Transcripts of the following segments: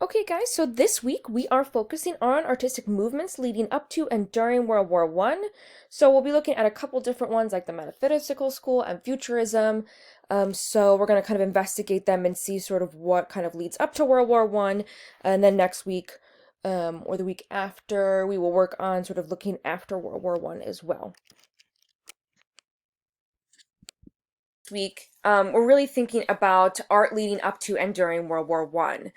Okay, guys, so this week we are focusing on artistic movements leading up to and during World War One. So we'll be looking at a couple different ones like the Metaphysical school and Futurism. So we're going to kind of investigate them and see sort of what kind of leads up to World War One. And then next week, or the week after, we will work on sort of looking after World War One as well. Week, we're really thinking about art leading up to and during World War One.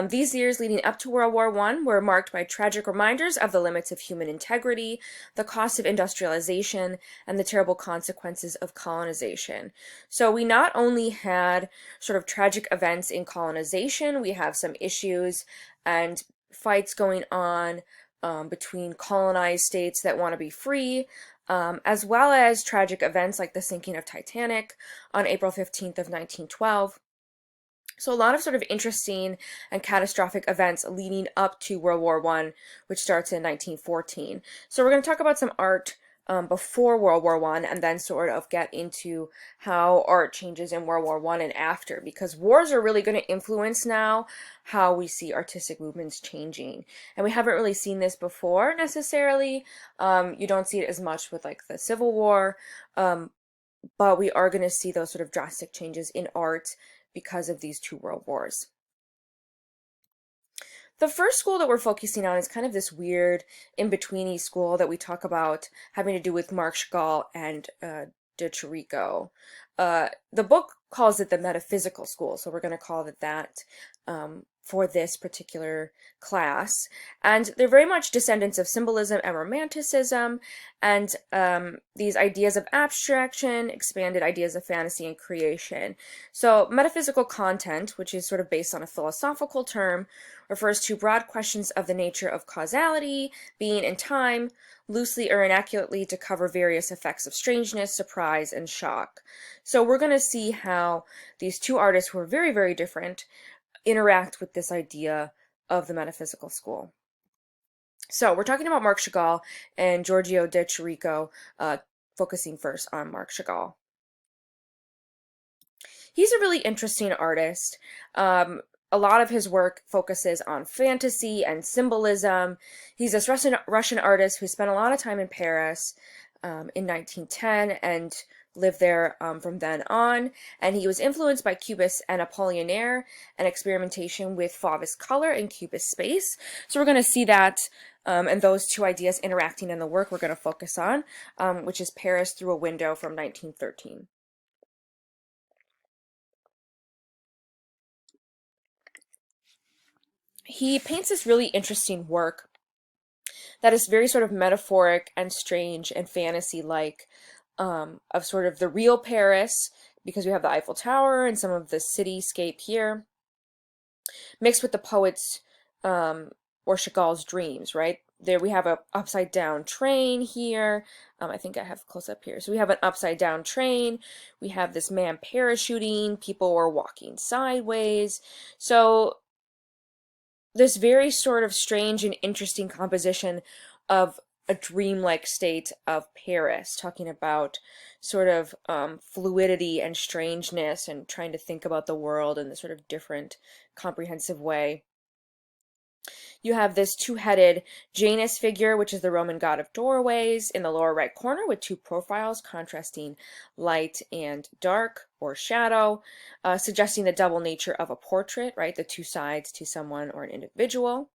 These years leading up to World War One were marked by tragic reminders of the limits of human integrity, the cost of industrialization, and the terrible consequences of colonization. So we not only had sort of tragic events in colonization, we have some issues and fights going on between colonized states that want to be free, as well as tragic events like the sinking of Titanic on April 15th of 1912. So a lot of sort of interesting and catastrophic events leading up to World War One, which starts in 1914. So we're going to talk about some art before World War One, and then sort of get into how art changes in World War One and after, because wars are really going to influence now how we see artistic movements changing. And we haven't really seen this before necessarily. You don't see it as much with like the Civil War, but we are going to see those sort of drastic changes in art because of these two world wars. The first school that we're focusing on is kind of this weird in-betweeny school that we talk about having to do with Marc Chagall and de Chirico. The book calls it the Metaphysical school, so we're going to call it that for this particular class. And they're very much descendants of symbolism and romanticism, and these ideas of abstraction, expanded ideas of fantasy and creation. So metaphysical content, which is sort of based on a philosophical term, refers to broad questions of the nature of causality, being, and time, loosely or inaccurately to cover various effects of strangeness, surprise, and shock. So we're going to see how these two artists who are very, very different interact with this idea of the metaphysical school. So we're talking about Marc Chagall and Giorgio de Chirico, focusing first on Marc Chagall. He's a really interesting artist. A lot of his work focuses on fantasy and symbolism. He's this Russian artist who spent a lot of time in Paris in 1910 and lived there from then on. And he was influenced by Cubists and Apollinaire and experimentation with Fauvist color and Cubist space. So we're going to see that and those two ideas interacting in the work we're going to focus on, which is Paris Through a Window from 1913. He paints this really interesting work that is very sort of metaphoric and strange and fantasy-like, of sort of the real Paris, because we have the Eiffel Tower and some of the cityscape here, mixed with the poet's or Chagall's dreams, right? There we have a upside down train here. I think I have close up here. So we have an upside down train. We have this man parachuting. People are walking sideways. So this very sort of strange and interesting composition of a dreamlike state of Paris, talking about sort of fluidity and strangeness and trying to think about the world in this sort of different, comprehensive way. You have this two-headed Janus figure, which is the Roman god of doorways, in the lower right corner with two profiles contrasting light and dark or shadow, suggesting the double nature of a portrait, right? The two sides to someone or an individual.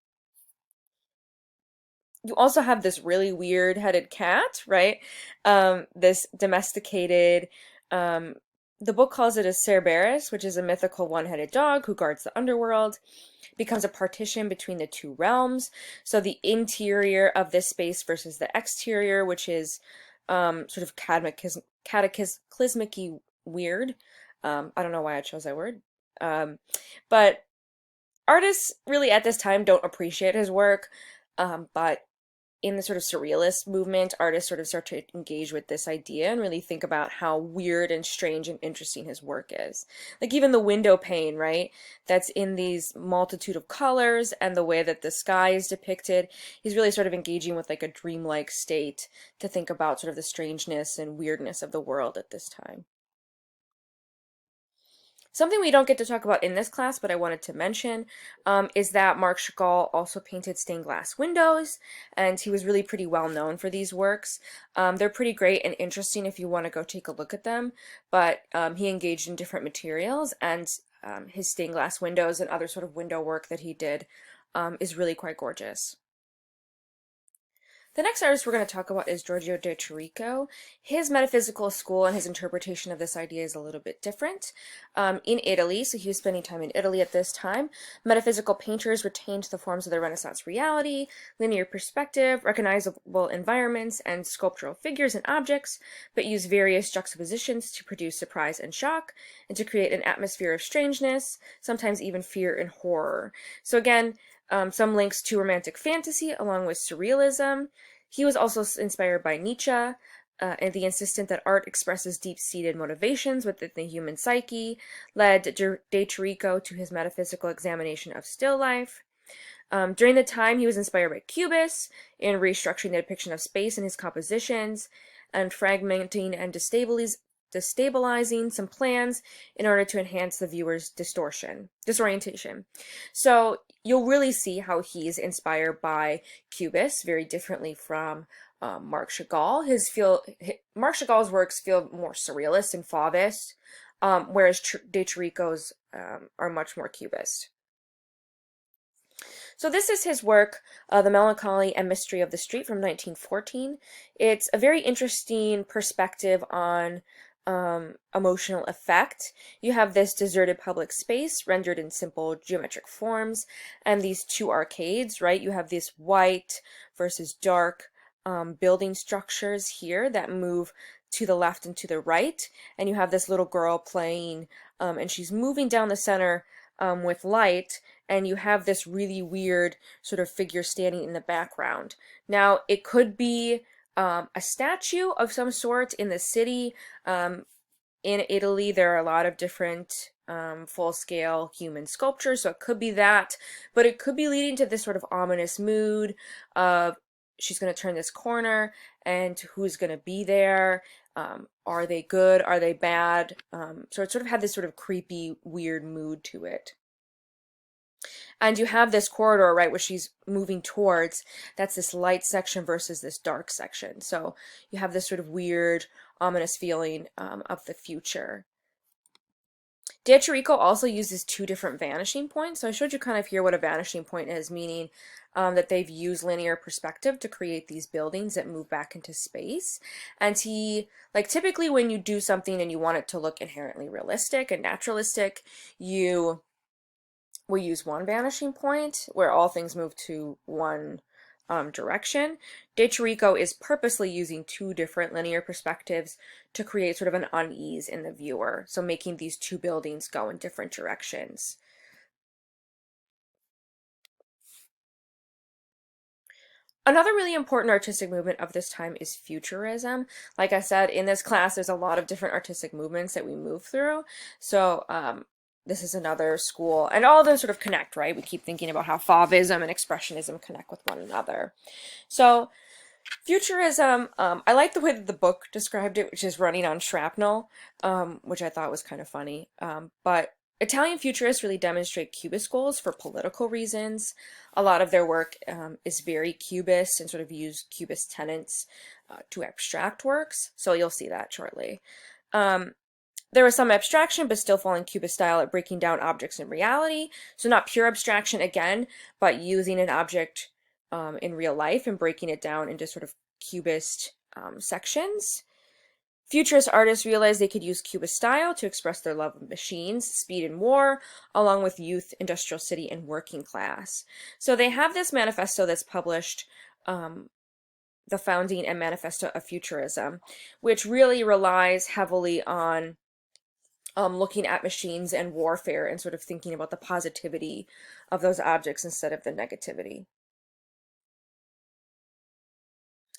You also have this really weird headed cat, right? This domesticated, the book calls it a Cerberus, which is a mythical one-headed dog who guards the underworld, becomes a partition between the two realms. So the interior of this space versus the exterior, which is sort of cataclysmic-y weird. I don't know why I chose that word. But artists really at this time don't appreciate his work, but in the sort of surrealist movement, artists sort of start to engage with this idea and really think about how weird and strange and interesting his work is. Like even the window pane, right? That's in these multitude of colors and the way that the sky is depicted. He's really sort of engaging with like a dreamlike state to think about sort of the strangeness and weirdness of the world at this time. Something we don't get to talk about in this class, but I wanted to mention, is that Marc Chagall also painted stained glass windows, and he was really pretty well known for these works. They're pretty great and interesting if you want to go take a look at them, but he engaged in different materials, and his stained glass windows and other sort of window work that he did is really quite gorgeous. The next artist we're going to talk about is Giorgio de Chirico. His metaphysical school and his interpretation of this idea is a little bit different. In Italy, so he was spending time in Italy at this time, metaphysical painters retained the forms of the Renaissance reality, linear perspective, recognizable environments, and sculptural figures and objects, but used various juxtapositions to produce surprise and shock, and to create an atmosphere of strangeness, sometimes even fear and horror. So again, some links to romantic fantasy along with surrealism. He was also inspired by Nietzsche and the insistence that art expresses deep-seated motivations within the human psyche, led de Chirico to his metaphysical examination of still life. During the time, he was inspired by Cubists in restructuring the depiction of space in his compositions and fragmenting and destabilizing some plans in order to enhance the viewer's disorientation. So you'll really see how he's inspired by Cubists very differently from Marc Chagall. Marc Chagall's works feel more surrealist and Fauvist, whereas de Chirico's are much more Cubist. So this is his work, The Melancholy and Mystery of the Street from 1914. It's a very interesting perspective on emotional effect. You have this deserted public space rendered in simple geometric forms and these two arcades, right? You have this white versus dark building structures here that move to the left and to the right, and you have this little girl playing and she's moving down the center with light, and you have this really weird sort of figure standing in the background. Now, it could be a statue of some sort in the city. In Italy, there are a lot of different full-scale human sculptures, so it could be that, but it could be leading to this sort of ominous mood of she's going to turn this corner, and who's going to be there? Are they good? Are they bad? So it sort of had this sort of creepy, weird mood to it. And you have this corridor, right, where she's moving towards, that's this light section versus this dark section. So you have this sort of weird, ominous feeling of the future. De Chirico also uses two different vanishing points. So I showed you kind of here what a vanishing point is, meaning that they've used linear perspective to create these buildings that move back into space. And typically when you do something and you want it to look inherently realistic and naturalistic, you will use one vanishing point where all things move to one direction. De Chirico is purposely using two different linear perspectives to create sort of an unease in the viewer, so making these two buildings go in different directions. Another really important artistic movement of this time is Futurism. Like I said, in this class, there's a lot of different artistic movements that we move through. So this is another school, and all of them sort of connect, right? We keep thinking about how Fauvism and Expressionism connect with one another. So Futurism, I like the way that the book described it, which is running on shrapnel, which I thought was kind of funny. But Italian futurists really demonstrate Cubist goals for political reasons. A lot of their work is very Cubist and sort of use Cubist tenets to abstract works, so you'll see that shortly. There was some abstraction, but still following Cubist style at breaking down objects in reality. So not pure abstraction again, but using an object in real life and breaking it down into sort of Cubist sections. Futurist artists realized they could use Cubist style to express their love of machines, speed, and war, along with youth, industrial city, and working class. So they have this manifesto that's published, The Founding and Manifesto of Futurism, which really relies heavily on looking at machines and warfare and sort of thinking about the positivity of those objects instead of the negativity.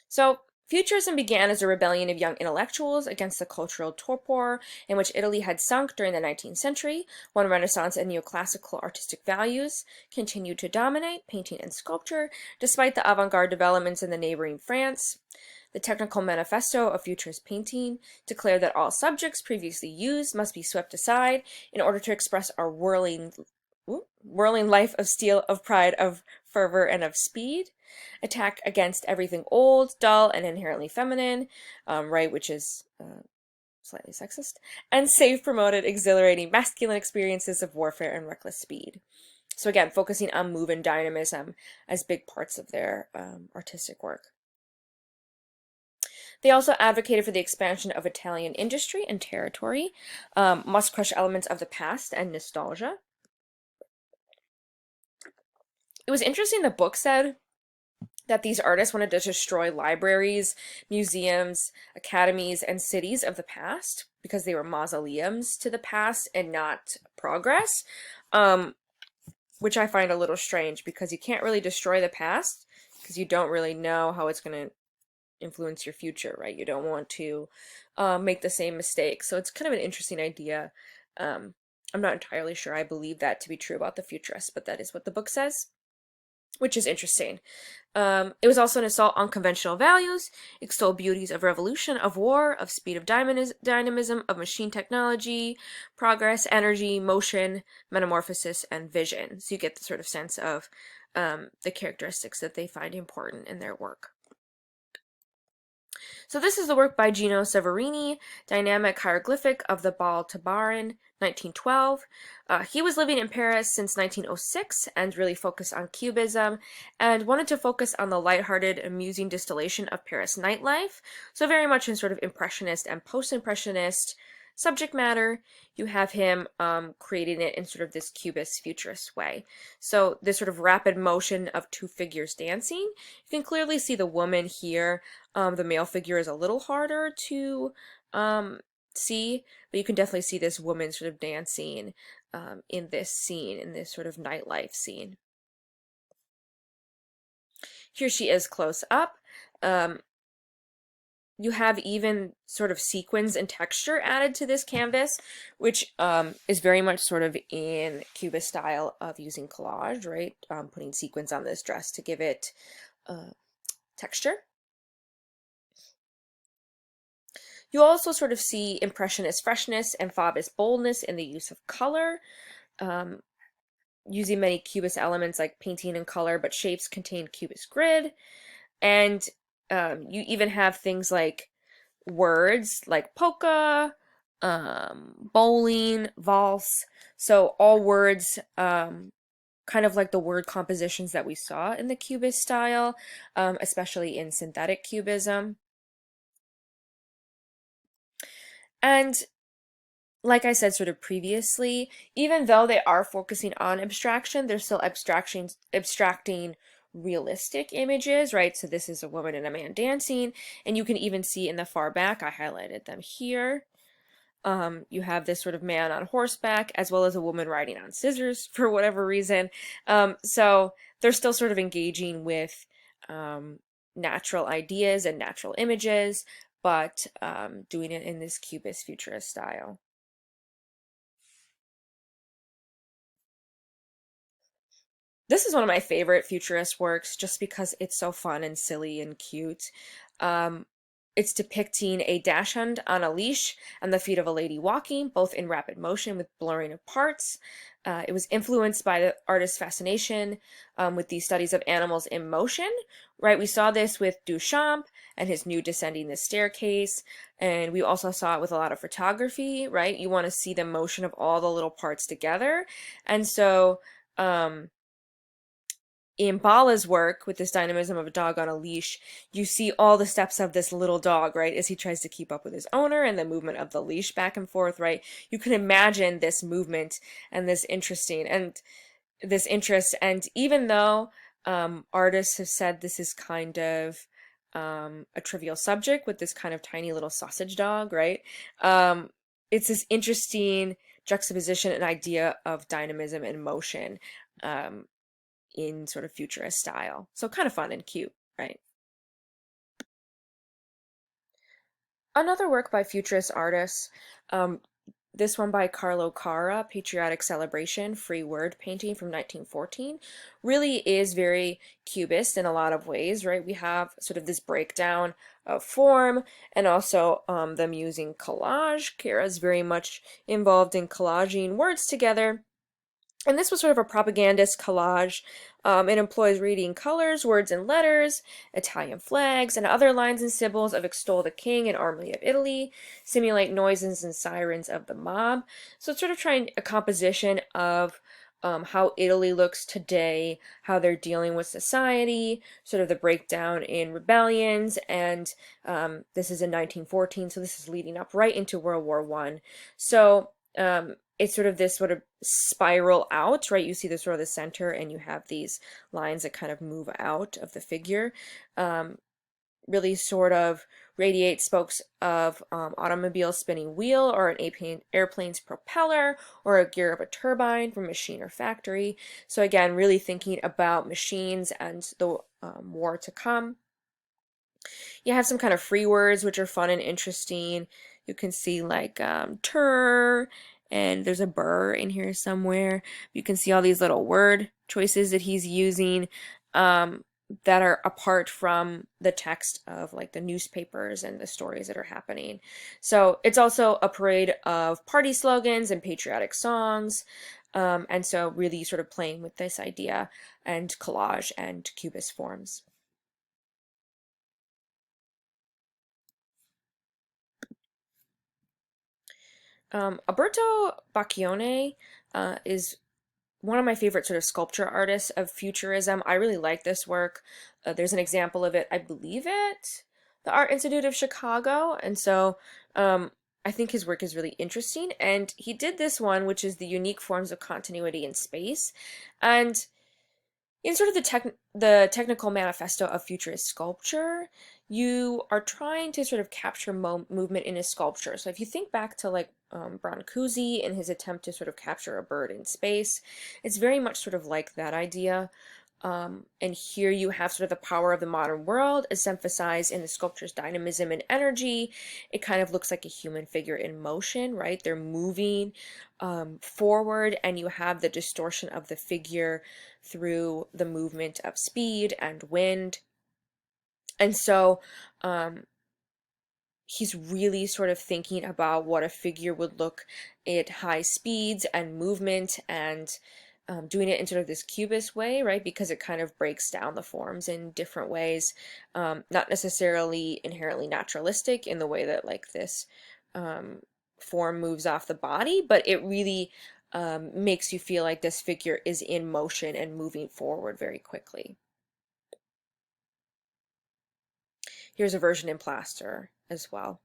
So Futurism began as a rebellion of young intellectuals against the cultural torpor in which Italy had sunk during the 19th century, when Renaissance and neoclassical artistic values continued to dominate painting and sculpture, despite the avant-garde developments in the neighboring France. The Technical Manifesto of Futurist Painting declared that all subjects previously used must be swept aside in order to express our whirling life of steel, of pride, of fervor, and of speed. Attack against everything old, dull, and inherently feminine, right, which is slightly sexist, and save promoted exhilarating masculine experiences of warfare and reckless speed. So again, focusing on move and dynamism as big parts of their artistic work. They also advocated for the expansion of Italian industry and territory, must crush elements of the past and nostalgia. It was interesting, the book said that these artists wanted to destroy libraries, museums, academies, and cities of the past because they were mausoleums to the past and not progress. Which I find a little strange because you can't really destroy the past because you don't really know how it's going to influence your future, right? You don't want to make the same mistakes. So it's kind of an interesting idea. I'm not entirely sure I believe that to be true about the futurists, but that is what the book says, which is interesting. It was also an assault on conventional values, extol beauties of revolution, of war, of speed, of dynamism, of machine technology, progress, energy, motion, metamorphosis, and vision. So you get the sort of sense of the characteristics that they find important in their work. So this is the work by Gino Severini, Dynamic Hieroglyphic of the Bal Tabarin, 1912. He was living in Paris since 1906 and really focused on Cubism and wanted to focus on the lighthearted, amusing distillation of Paris nightlife. So very much in sort of impressionist and post-impressionist subject matter. You have him creating it in sort of this cubist futurist way. So this sort of rapid motion of two figures dancing. You can clearly see the woman here. The male figure is a little harder to see, but you can definitely see this woman sort of dancing in this scene, in this sort of nightlife scene. Here she is close up. You have even sort of sequins and texture added to this canvas, which is very much sort of in Cubist style of using collage, right? Putting sequins on this dress to give it texture. You also sort of see impressionist freshness and Fauvist boldness in the use of color, using many Cubist elements like painting and color, but shapes contain Cubist grid. And you even have things like words like polka, bowling, valse. So all words kind of like the word compositions that we saw in the Cubist style, especially in synthetic cubism. And like I said sort of previously, even though they are focusing on abstraction, they're still abstracting realistic images, right? So this is a woman and a man dancing, and you can even see in the far back, I highlighted them here. You have this sort of man on horseback, as well as a woman riding on scissors for whatever reason. So they're still sort of engaging with natural ideas and natural images, but doing it in this Cubist futurist style. This is one of my favorite futurist works just because it's so fun and silly and cute. It's depicting a dachshund on a leash and the feet of a lady walking, both in rapid motion with blurring of parts. It was influenced by the artist's fascination with these studies of animals in motion, right? We saw this with Duchamp and his new Descending the Staircase, and we also saw it with a lot of photography, right? You want to see the motion of all the little parts together. And so, in Bala's work with this dynamism of a dog on a leash, you see all the steps of this little dog, right, as he tries to keep up with his owner and the movement of the leash back and forth, right? You can imagine this movement and this interest, and even though artists have said this is kind of a trivial subject with this kind of tiny little sausage dog, right? It's this interesting juxtaposition and idea of dynamism and motion. In sort of futurist style. So kind of fun and cute, right? Another work by futurist artists This one by Carlo Cara, Patriotic Celebration, Free Word painting from 1914, really is very cubist in a lot of ways, right? We have sort of this breakdown of form and also them using collage. Cara's very much involved in collaging words together. And this was sort of a propagandist collage. It employs reading colors, words, and letters, Italian flags, and other lines and symbols of extol the king and army of Italy, simulate noises and sirens of the mob. So it's sort of trying a composition of how Italy looks today, how they're dealing with society, sort of the breakdown in rebellions, and this is in 1914, so this is leading up right into World War I. So it's sort of this sort of spiral out, right? You see the sort of the center and you have these lines that kind of move out of the figure. Really sort of radiate spokes of automobile spinning wheel or an airplane's propeller or a gear of a turbine from machine or factory. So again, really thinking about machines and the war to come. You have some kind of free words which are fun and interesting. You can see like tur, and there's a burr in here somewhere. You can see all these little word choices that he's using that are apart from the text of like the newspapers and the stories that are happening. So it's also a parade of party slogans and patriotic songs. And so really sort of playing with this idea and collage and cubist forms. Alberto Bacchione is one of my favorite sort of sculpture artists of Futurism. I really like this work. There's an example of it, I believe at the Art Institute of Chicago, and so I think his work is really interesting. And he did this one, which is the unique forms of continuity in space, and in sort of the technical manifesto of futurist sculpture, you are trying to sort of capture movement in a sculpture. So if you think back to like Brancusi in his attempt to sort of capture a bird in space, it's very much sort of like that idea. And here you have sort of the power of the modern world is emphasized in the sculpture's dynamism and energy. It kind of looks like a human figure in motion, right? They're moving forward, and you have the distortion of the figure through the movement of speed and wind. And so he's really sort of thinking about what a figure would look at high speeds and movement, and doing it in sort of this cubist way, right? Because it kind of breaks down the forms in different ways, not necessarily inherently naturalistic in the way that like this form moves off the body, but it really makes you feel like this figure is in motion and moving forward very quickly. Here's a version in plaster as well.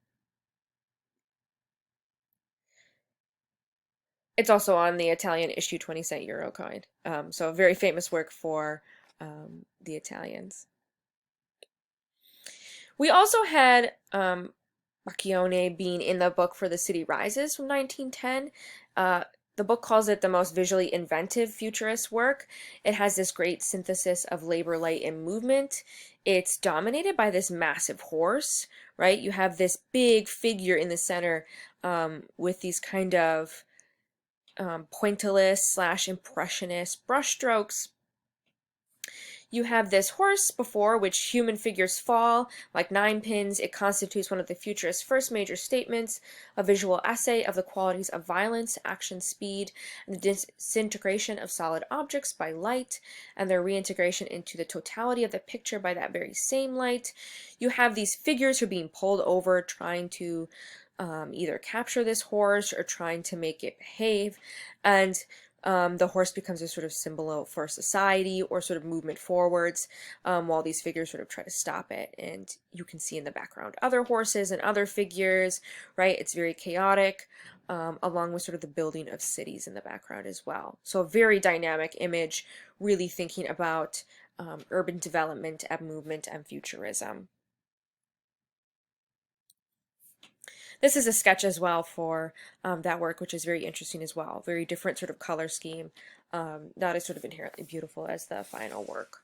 It's also on the Italian issue 20-cent euro coin. So a very famous work for the Italians. We also had Bacchione being in the book for The City Rises from 1910. The book calls it the most visually inventive futurist work. It has this great synthesis of labor, light, and movement. It's dominated by this massive horse, right? You have this big figure in the center with these kind of pointillist / impressionist brushstrokes. You have this horse before which human figures fall, like nine pins. It constitutes one of the futurist's first major statements, a visual essay of the qualities of violence, action, speed, and the disintegration of solid objects by light, and their reintegration into the totality of the picture by that very same light. You have these figures who are being pulled over, trying to either capture this horse or trying to make it behave, and the horse becomes a sort of symbol for society or sort of movement forwards, while these figures sort of try to stop it. And you can see in the background other horses and other figures, right? It's very chaotic, along with sort of the building of cities in the background as well. So a very dynamic image, really thinking about urban development and movement and futurism. This is a sketch as well for that work, which is very interesting as well. Very different sort of color scheme, not as sort of inherently beautiful as the final work.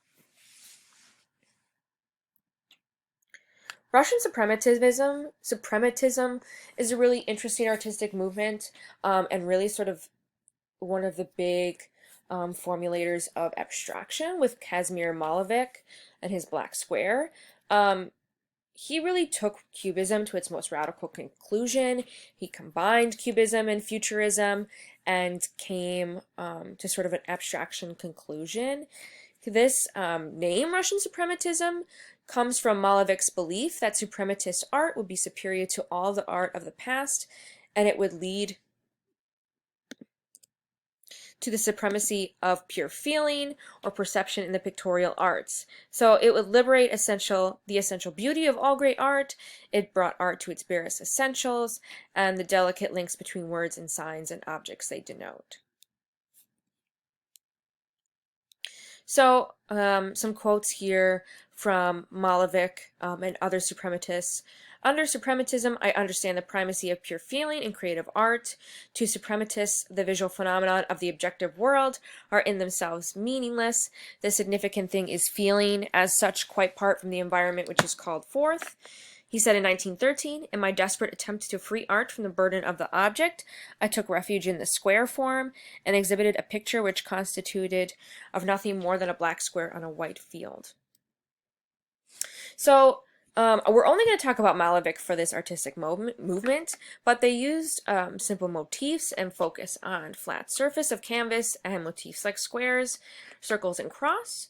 Russian suprematism is a really interesting artistic movement, and really sort of one of the big formulators of abstraction with Kazimir Malevich and his black square. He really took Cubism to its most radical conclusion. He combined Cubism and Futurism and came to sort of an abstraction conclusion. This name, Russian Suprematism, comes from Malevich's belief that suprematist art would be superior to all the art of the past, and it would lead to the supremacy of pure feeling or perception in the pictorial arts. So it would liberate the essential beauty of all great art. It brought art to its barest essentials and the delicate links between words and signs and objects they denote. So some quotes here from Malevich and other suprematists. Under suprematism, I understand the primacy of pure feeling in creative art. To suprematists, the visual phenomenon of the objective world are in themselves meaningless. The significant thing is feeling, as such, quite apart from the environment which is called forth. He said in 1913, in my desperate attempt to free art from the burden of the object, I took refuge in the square form and exhibited a picture which constituted of nothing more than a black square on a white field. So we're only going to talk about Malevich for this artistic movement, but they used simple motifs and focus on flat surface of canvas and motifs like squares, circles, and cross.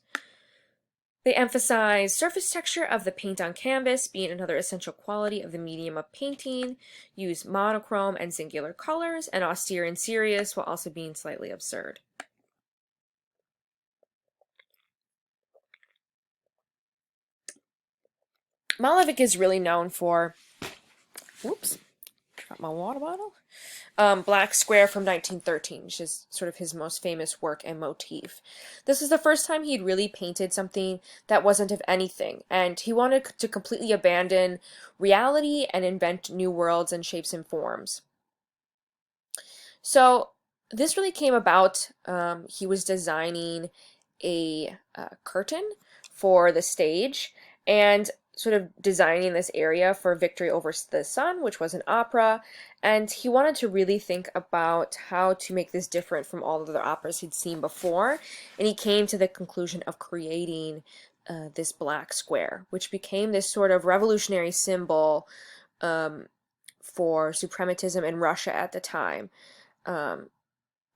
They emphasize surface texture of the paint on canvas being another essential quality of the medium of painting, use monochrome and singular colors, and austere and serious while also being slightly absurd. Malevich is really known for, whoops, dropped my water bottle. Black Square from 1913, which is sort of his most famous work and motif. This was the first time he'd really painted something that wasn't of anything, and he wanted to completely abandon reality and invent new worlds and shapes and forms. So this really came about, he was designing a curtain for the stage, and sort of designing this area for Victory Over the Sun, which was an opera, and he wanted to really think about how to make this different from all of the operas he'd seen before, and he came to the conclusion of creating this black square, which became this sort of revolutionary symbol for suprematism in Russia at the time.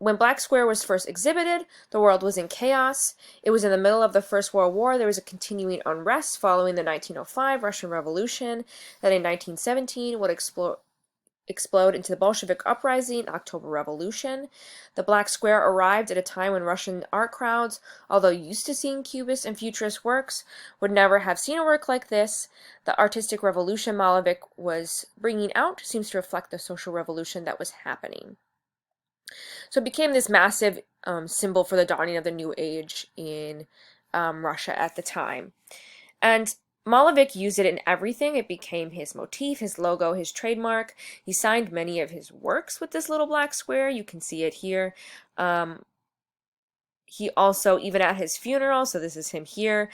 When Black Square was first exhibited, the world was in chaos. It was in the middle of the First World War. There was a continuing unrest following the 1905 Russian Revolution that in 1917 would explode into the Bolshevik uprising, October Revolution. The Black Square arrived at a time when Russian art crowds, although used to seeing Cubist and Futurist works, would never have seen a work like this. The artistic revolution Malevich was bringing out seems to reflect the social revolution that was happening. So it became this massive symbol for the dawning of the new age in Russia at the time. And Malevich used it in everything. It became his motif, his logo, his trademark. He signed many of his works with this little black square. You can see it here. He also, even at his funeral, so this is him here,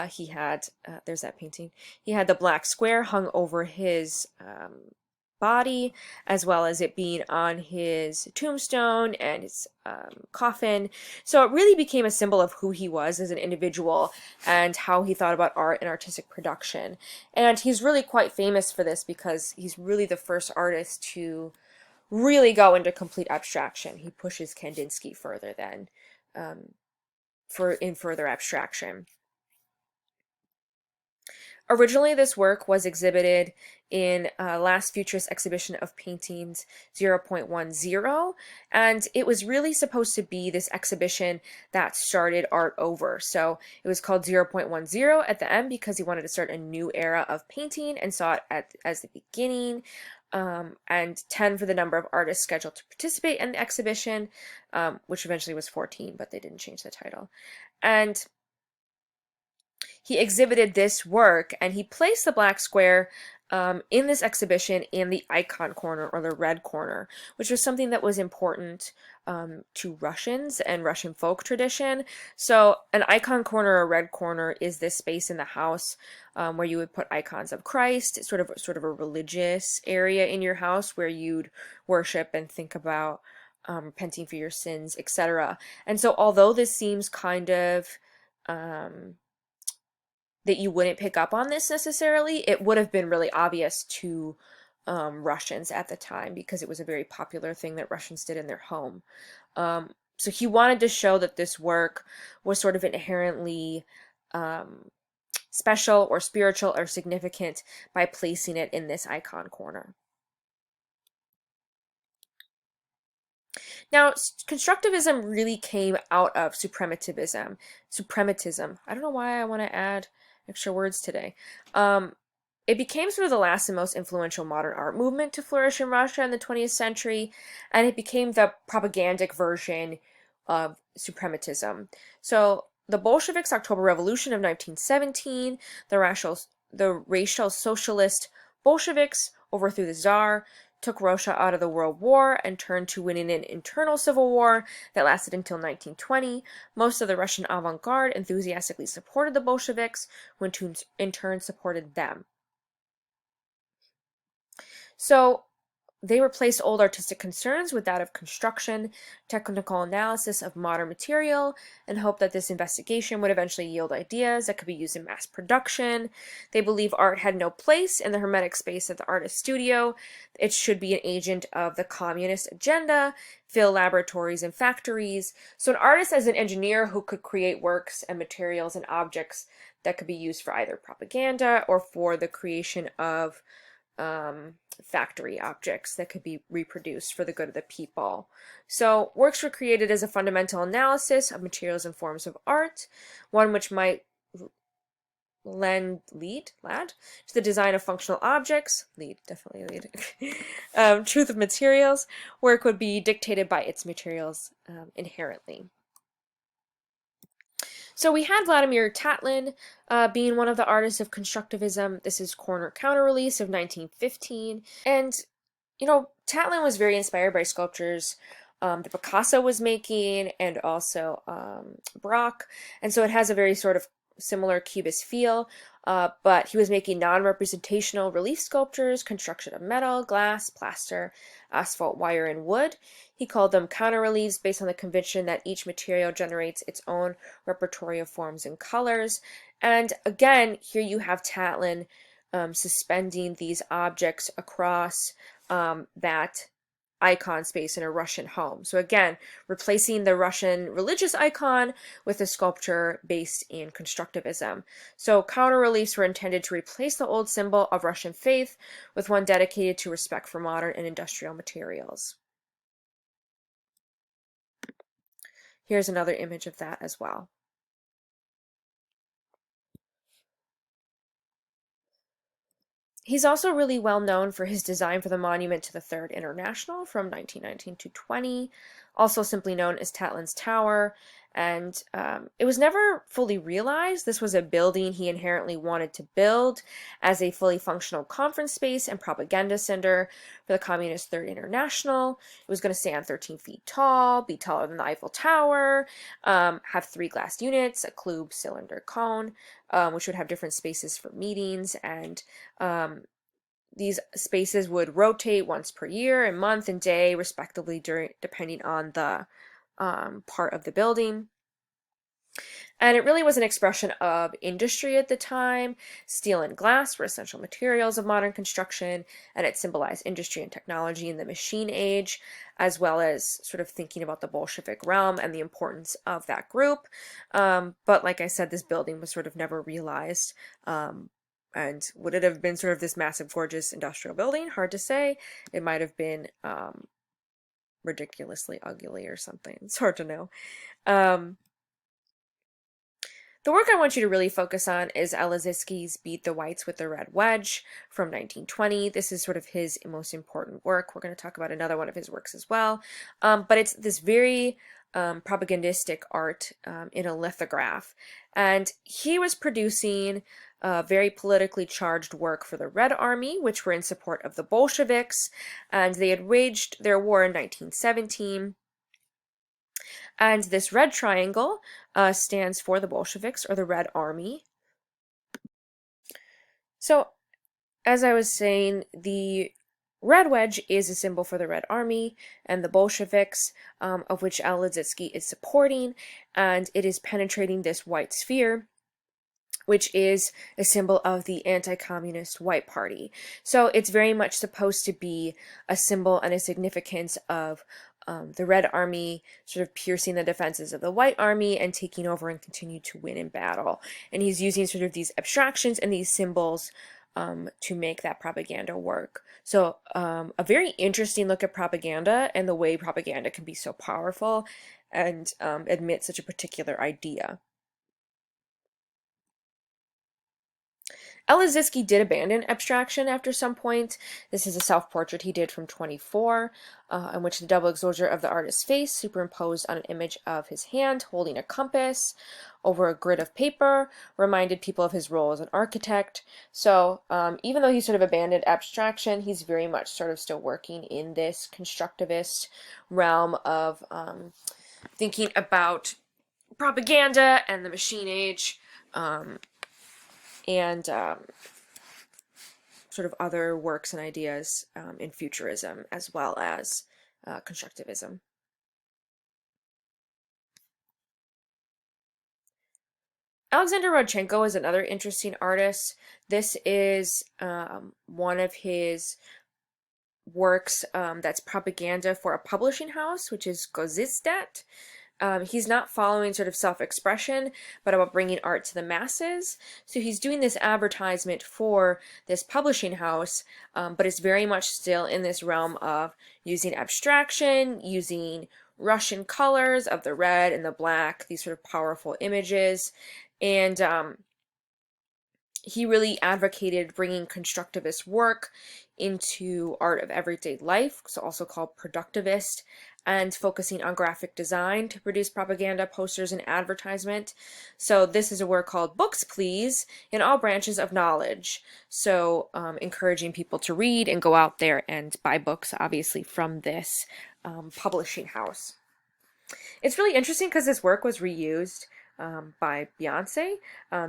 he had, there's that painting, he had the black square hung over his body, as well as it being on his tombstone and his coffin. So it really became a symbol of who he was as an individual and how he thought about art and artistic production. And he's really quite famous for this because he's really the first artist to really go into complete abstraction. He pushes Kandinsky further than in further abstraction. Originally, this work was exhibited in Last Futurist Exhibition of Paintings 0.10, and it was really supposed to be this exhibition that started art over. So it was called 0.10 at the end because he wanted to start a new era of painting and saw it as the beginning, and 10 for the number of artists scheduled to participate in the exhibition, which eventually was 14, but they didn't change the title. And he exhibited this work, and he placed the black square in this exhibition in the icon corner, or the red corner, which was something that was important to Russians and Russian folk tradition. So an icon corner or red corner is this space in the house where you would put icons of Christ. It's sort of a religious area in your house where you'd worship and think about repenting for your sins, etc. And so although this seems kind of that you wouldn't pick up on this necessarily, it would have been really obvious to Russians at the time because it was a very popular thing that Russians did in their home. So he wanted to show that this work was sort of inherently special or spiritual or significant by placing it in this icon corner. Now, Constructivism really came out of Suprematism. I don't know why I want to add extra words today. It became sort of the last and most influential modern art movement to flourish in Russia in the 20th century, and it became the propagandic version of Suprematism. So the Bolsheviks' October Revolution of 1917, the racial socialist Bolsheviks overthrew the Tsar, took Russia out of the World War, and turned to winning an internal civil war that lasted until 1920. Most of the Russian avant-garde enthusiastically supported the Bolsheviks, who in turn supported them. So they replaced old artistic concerns with that of construction, technical analysis of modern material, and hoped that this investigation would eventually yield ideas that could be used in mass production. They believe art had no place in the hermetic space of the artist studio. It should be an agent of the communist agenda, fill laboratories and factories. So an artist as an engineer who could create works and materials and objects that could be used for either propaganda or for the creation of factory objects that could be reproduced for the good of the people. So works were created as a fundamental analysis of materials and forms of art, one which might lead to the design of functional objects, truth of materials. Work would be dictated by its materials inherently. So we had Vladimir Tatlin being one of the artists of Constructivism. This is Corner Counter release of 1915. And, you know, Tatlin was very inspired by sculptures that Picasso was making and also Braque. And so it has a very sort of similar cubist feel, but he was making non-representational relief sculptures, construction of metal, glass, plaster, asphalt, wire, and wood. He called them counter-reliefs based on the conviction that each material generates its own repertory of forms and colors. And again, here you have Tatlin suspending these objects across that icon space in a Russian home. So again, replacing the Russian religious icon with a sculpture based in Constructivism. So counter-reliefs were intended to replace the old symbol of Russian faith with one dedicated to respect for modern and industrial materials. Here's another image of that as well. He's also really well known for his design for the monument to the Third International from 1919 to 20, also simply known as Tatlin's Tower. And it was never fully realized. This was a building he inherently wanted to build as a fully functional conference space and propaganda center for the Communist Third International. It was going to stand 13 feet tall, be taller than the Eiffel Tower, have 3 glass units, a cube, cylinder, cone, which would have different spaces for meetings, and these spaces would rotate once per year and month and day, respectively, depending on the part of the building. And it really was an expression of industry at the time. Steel and glass were essential materials of modern construction, and it symbolized industry and technology in the machine age, as well as sort of thinking about the Bolshevik realm and the importance of that group. But like I said, this building was sort of never realized. And would it have been sort of this massive, gorgeous industrial building? Hard to say. It might have been ridiculously ugly or something. It's hard to know. The work I want you to really focus on is Elazinski's Beat the Whites with the Red Wedge from 1920. This is sort of his most important work. We're going to talk about another one of his works as well. But it's this very propagandistic art in a lithograph. And he was producing very politically charged work for the Red Army, which were in support of the Bolsheviks, and they had waged their war in 1917. And this red triangle stands for the Bolsheviks, or the Red Army. So, as I was saying, the red wedge is a symbol for the Red Army and the Bolsheviks, of which Al Lissitzky is supporting, and it is penetrating this white sphere, which is a symbol of the anti-communist White Party. So it's very much supposed to be a symbol and a significance of the Red Army sort of piercing the defenses of the White Army and taking over and continue to win in battle. And he's using sort of these abstractions and these symbols to make that propaganda work. So a very interesting look at propaganda and the way propaganda can be so powerful and admit such a particular idea. Al Lissitzky did abandon abstraction after some point. This is a self-portrait he did from 24, in which the double exposure of the artist's face superimposed on an image of his hand holding a compass over a grid of paper reminded people of his role as an architect. So even though he sort of abandoned abstraction, he's very much sort of still working in this constructivist realm of thinking about propaganda and the machine age, and sort of other works and ideas in Futurism, as well as Constructivism. Alexander Rodchenko is another interesting artist. This is one of his works that's propaganda for a publishing house, which is Gozistat. He's not following sort of self-expression, but about bringing art to the masses. So he's doing this advertisement for this publishing house, but it's very much still in this realm of using abstraction, using Russian colors of the red and the black, these sort of powerful images. And he really advocated bringing constructivist work into art of everyday life, so also called productivist, and focusing on graphic design to produce propaganda, posters, and advertisement. So this is a work called Books, Please, in all branches of knowledge. So encouraging people to read and go out there and buy books, obviously, from this publishing house. It's really interesting because this work was reused by Beyonce.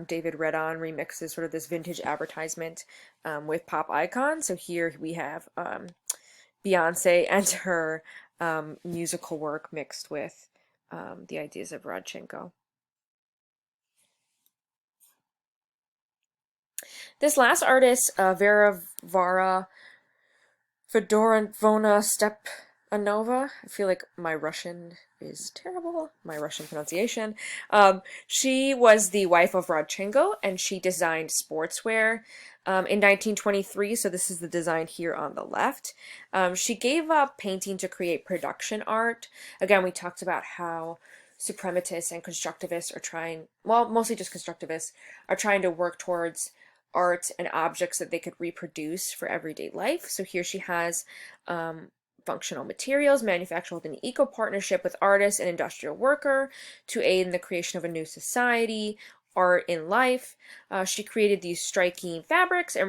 David Redon remixes sort of this vintage advertisement with pop icons. So here we have Beyonce and her musical work mixed with the ideas of Rodchenko. This last artist, Vera Fedorovna Stepanova, I feel like my Russian is terrible, my Russian pronunciation. She was the wife of Rodchenko, and she designed sportswear in 1923, so this is the design here on the left. She gave up painting to create production art. Again, we talked about how suprematists and constructivists are trying, well, mostly just constructivists, are trying to work towards art and objects that they could reproduce for everyday life. So here she has functional materials manufactured with an eco-partnership with artists and industrial worker to aid in the creation of a new society, art in life. She created these striking fabrics and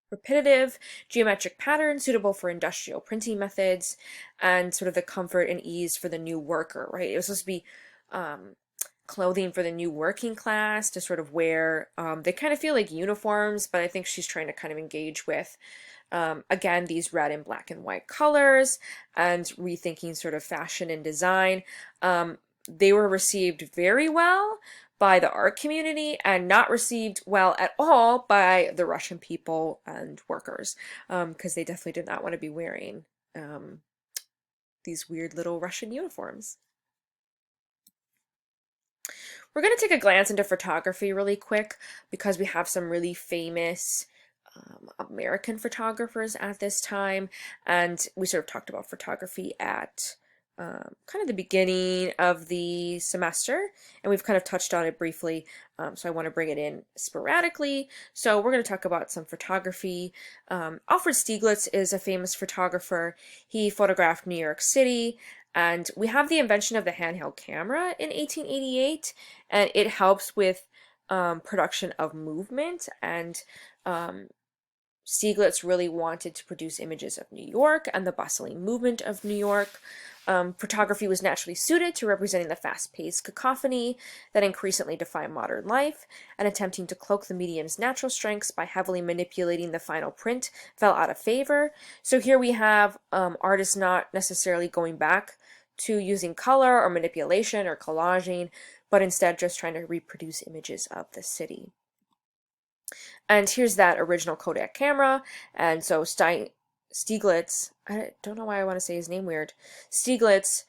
repetitive geometric patterns suitable for industrial printing methods and sort of the comfort and ease for the new worker, right? It was supposed to be clothing for the new working class to sort of wear. They kind of feel like uniforms, but I think she's trying to kind of engage with again, these red and black and white colors and rethinking sort of fashion and design. They were received very well by the art community and not received well at all by the Russian people and workers, because they definitely did not want to be wearing these weird little Russian uniforms. We're going to take a glance into photography really quick because we have some really famous American photographers at this time, and we sort of talked about photography at kind of the beginning of the semester, and we've kind of touched on it briefly, so I want to bring it in sporadically. So we're going to talk about some photography. Alfred Stieglitz is a famous photographer. He photographed New York City, and we have the invention of the handheld camera in 1888, and it helps with production of movement, and Stieglitz really wanted to produce images of New York and the bustling movement of New York. Photography was naturally suited to representing the fast-paced cacophony that increasingly defined modern life, and attempting to cloak the medium's natural strengths by heavily manipulating the final print fell out of favor. So here we have artists not necessarily going back to using color or manipulation or collaging, but instead just trying to reproduce images of the city. And here's that original Kodak camera, and so Stieglitz, I don't know why I want to say his name weird, Stieglitz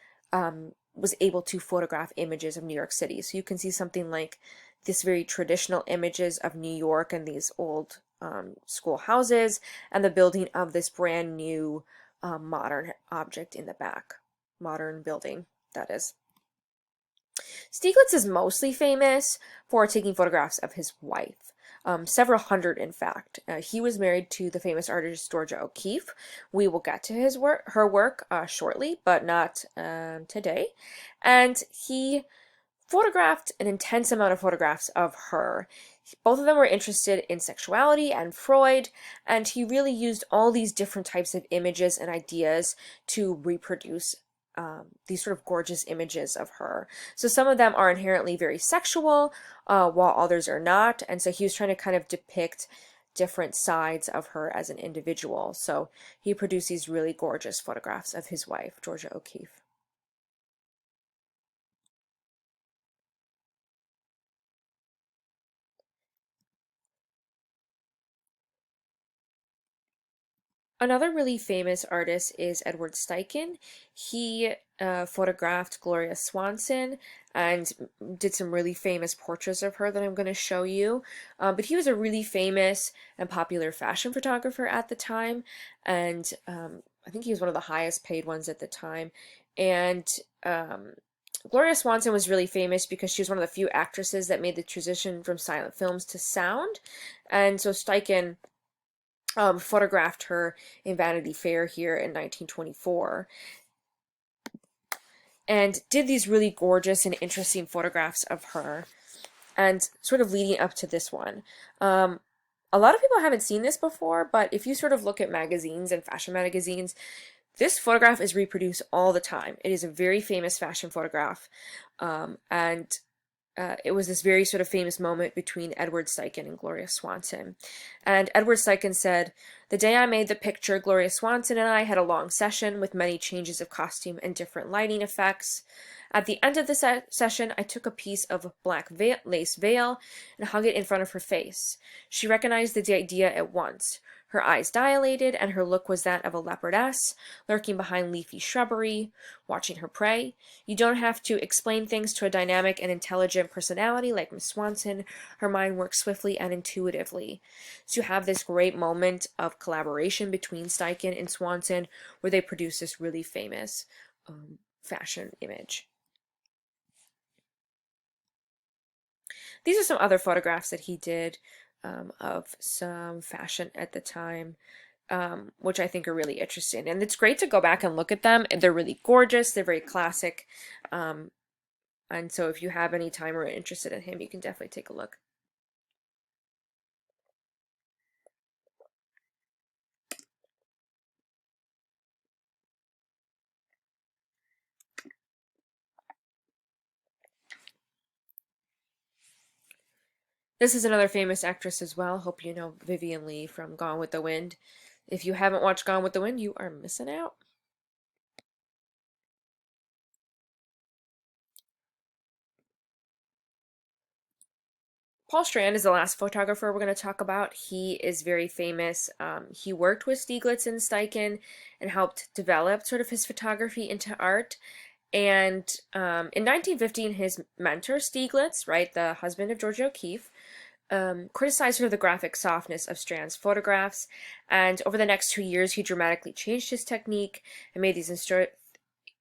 was able to photograph images of New York City. So you can see something like this very traditional images of New York and these old school houses and the building of this brand new modern object in the back. Modern building, that is. Stieglitz is mostly famous for taking photographs of his wife. Several hundred, in fact. He was married to the famous artist Georgia O'Keeffe. We will get to her work shortly, but not today. And he photographed an intense amount of photographs of her. Both of them were interested in sexuality and Freud, and he really used all these different types of images and ideas to reproduce these sort of gorgeous images of her. So some of them are inherently very sexual, while others are not. And so he was trying to kind of depict different sides of her as an individual. So he produced these really gorgeous photographs of his wife, Georgia O'Keeffe. Another really famous artist is Edward Steichen. He photographed Gloria Swanson and did some really famous portraits of her that I'm going to show you. But he was a really famous and popular fashion photographer at the time, and I think he was one of the highest paid ones at the time. And Gloria Swanson was really famous because she was one of the few actresses that made the transition from silent films to sound. And so Steichen photographed her in Vanity Fair here in 1924 and did these really gorgeous and interesting photographs of her, and sort of leading up to this one. A lot of people haven't seen this before, but if you sort of look at magazines and fashion magazines, this photograph is reproduced all the time. It is a very famous fashion photograph, and it was this very sort of famous moment between Edward Steichen and Gloria Swanson. And Edward Steichen said, "The day I made the picture, Gloria Swanson and I had a long session with many changes of costume and different lighting effects. At the end of the session, I took a piece of black lace veil and hung it in front of her face. She recognized the idea at once. Her eyes dilated, and her look was that of a leopardess, lurking behind leafy shrubbery, watching her prey. You don't have to explain things to a dynamic and intelligent personality like Miss Swanson. Her mind works swiftly and intuitively." So you have this great moment of collaboration between Steichen and Swanson, where they produce this really famous fashion image. These are some other photographs that he did of some fashion at the time, which I think are really interesting. And it's great to go back and look at them. They're really gorgeous. They're very classic. And so if you have any time or are interested in him, you can definitely take a look. This is another famous actress as well. Hope you know Vivien Leigh from Gone with the Wind. If you haven't watched Gone with the Wind, you are missing out. Paul Strand is the last photographer we're going to talk about. He is very famous. He worked with Stieglitz and Steichen and helped develop sort of his photography into art. And in 1915, his mentor, Stieglitz, right, the husband of Georgia O'Keeffe, criticized sort of the graphic softness of Strand's photographs. And over the next 2 years, he dramatically changed his technique and made these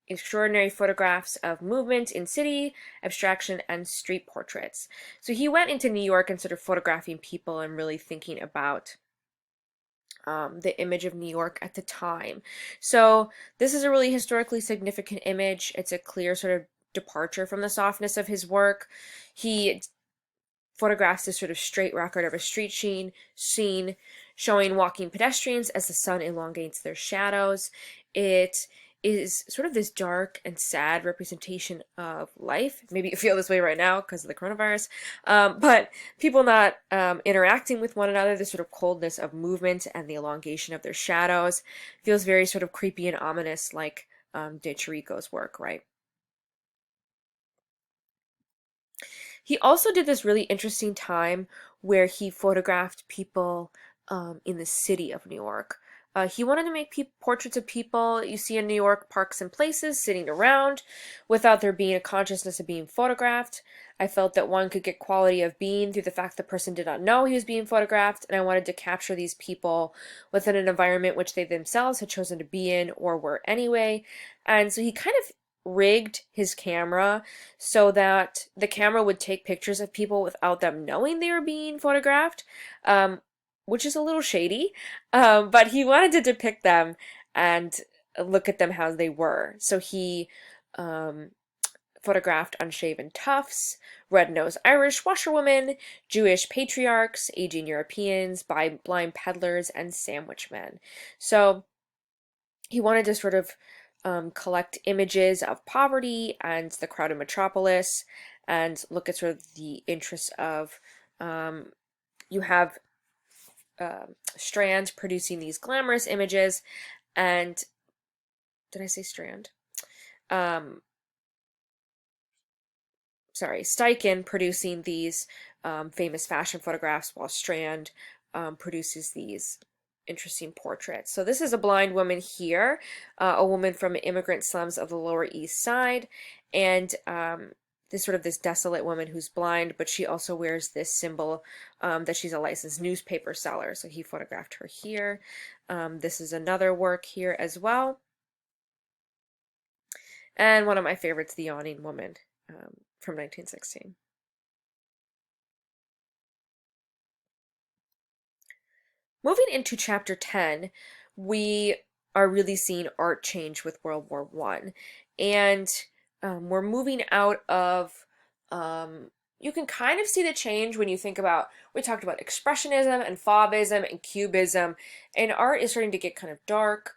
extraordinary photographs of movement in city, abstraction, and street portraits. So he went into New York and sort of photographing people and really thinking about the image of New York at the time. So this is a really historically significant image. It's a clear sort of departure from the softness of his work. He photographs this sort of straight record of a street scene showing walking pedestrians as the sun elongates their shadows. It is sort of this dark and sad representation of life. Maybe you feel this way right now because of the coronavirus, but people not interacting with one another, the sort of coldness of movement and the elongation of their shadows feels very sort of creepy and ominous, like De Chirico's work, right? He also did this really interesting time where he photographed people in the city of New York. He wanted to make portraits of people you see in New York parks and places sitting around without there being a consciousness of being photographed. I felt that one could get quality of being through the fact the person did not know he was being photographed, and I wanted to capture these people within an environment which they themselves had chosen to be in or were anyway. And so he kind of rigged his camera so that the camera would take pictures of people without them knowing they were being photographed, which is a little shady, but he wanted to depict them and look at them how they were. So he photographed unshaven toughs, red-nosed Irish washerwomen, Jewish patriarchs, aging Europeans, blind peddlers, and sandwich men. So he wanted to sort of collect images of poverty and the crowded metropolis and look at sort of the interests of, you have Strand producing these glamorous images, and did I say Strand? Sorry, Steichen producing these famous fashion photographs while Strand produces these interesting portraits. So this is a blind woman here, a woman from immigrant slums of the Lower East Side, and this desolate woman who's blind, but she also wears this symbol that she's a licensed newspaper seller. So he photographed her here. This is another work here as well. And one of my favorites, The Yawning Woman from 1916. Moving into chapter 10, we are really seeing art change with World War I. And we're moving out of, you can kind of see the change when you think about, we talked about Expressionism and Faubism and Cubism, and art is starting to get kind of dark,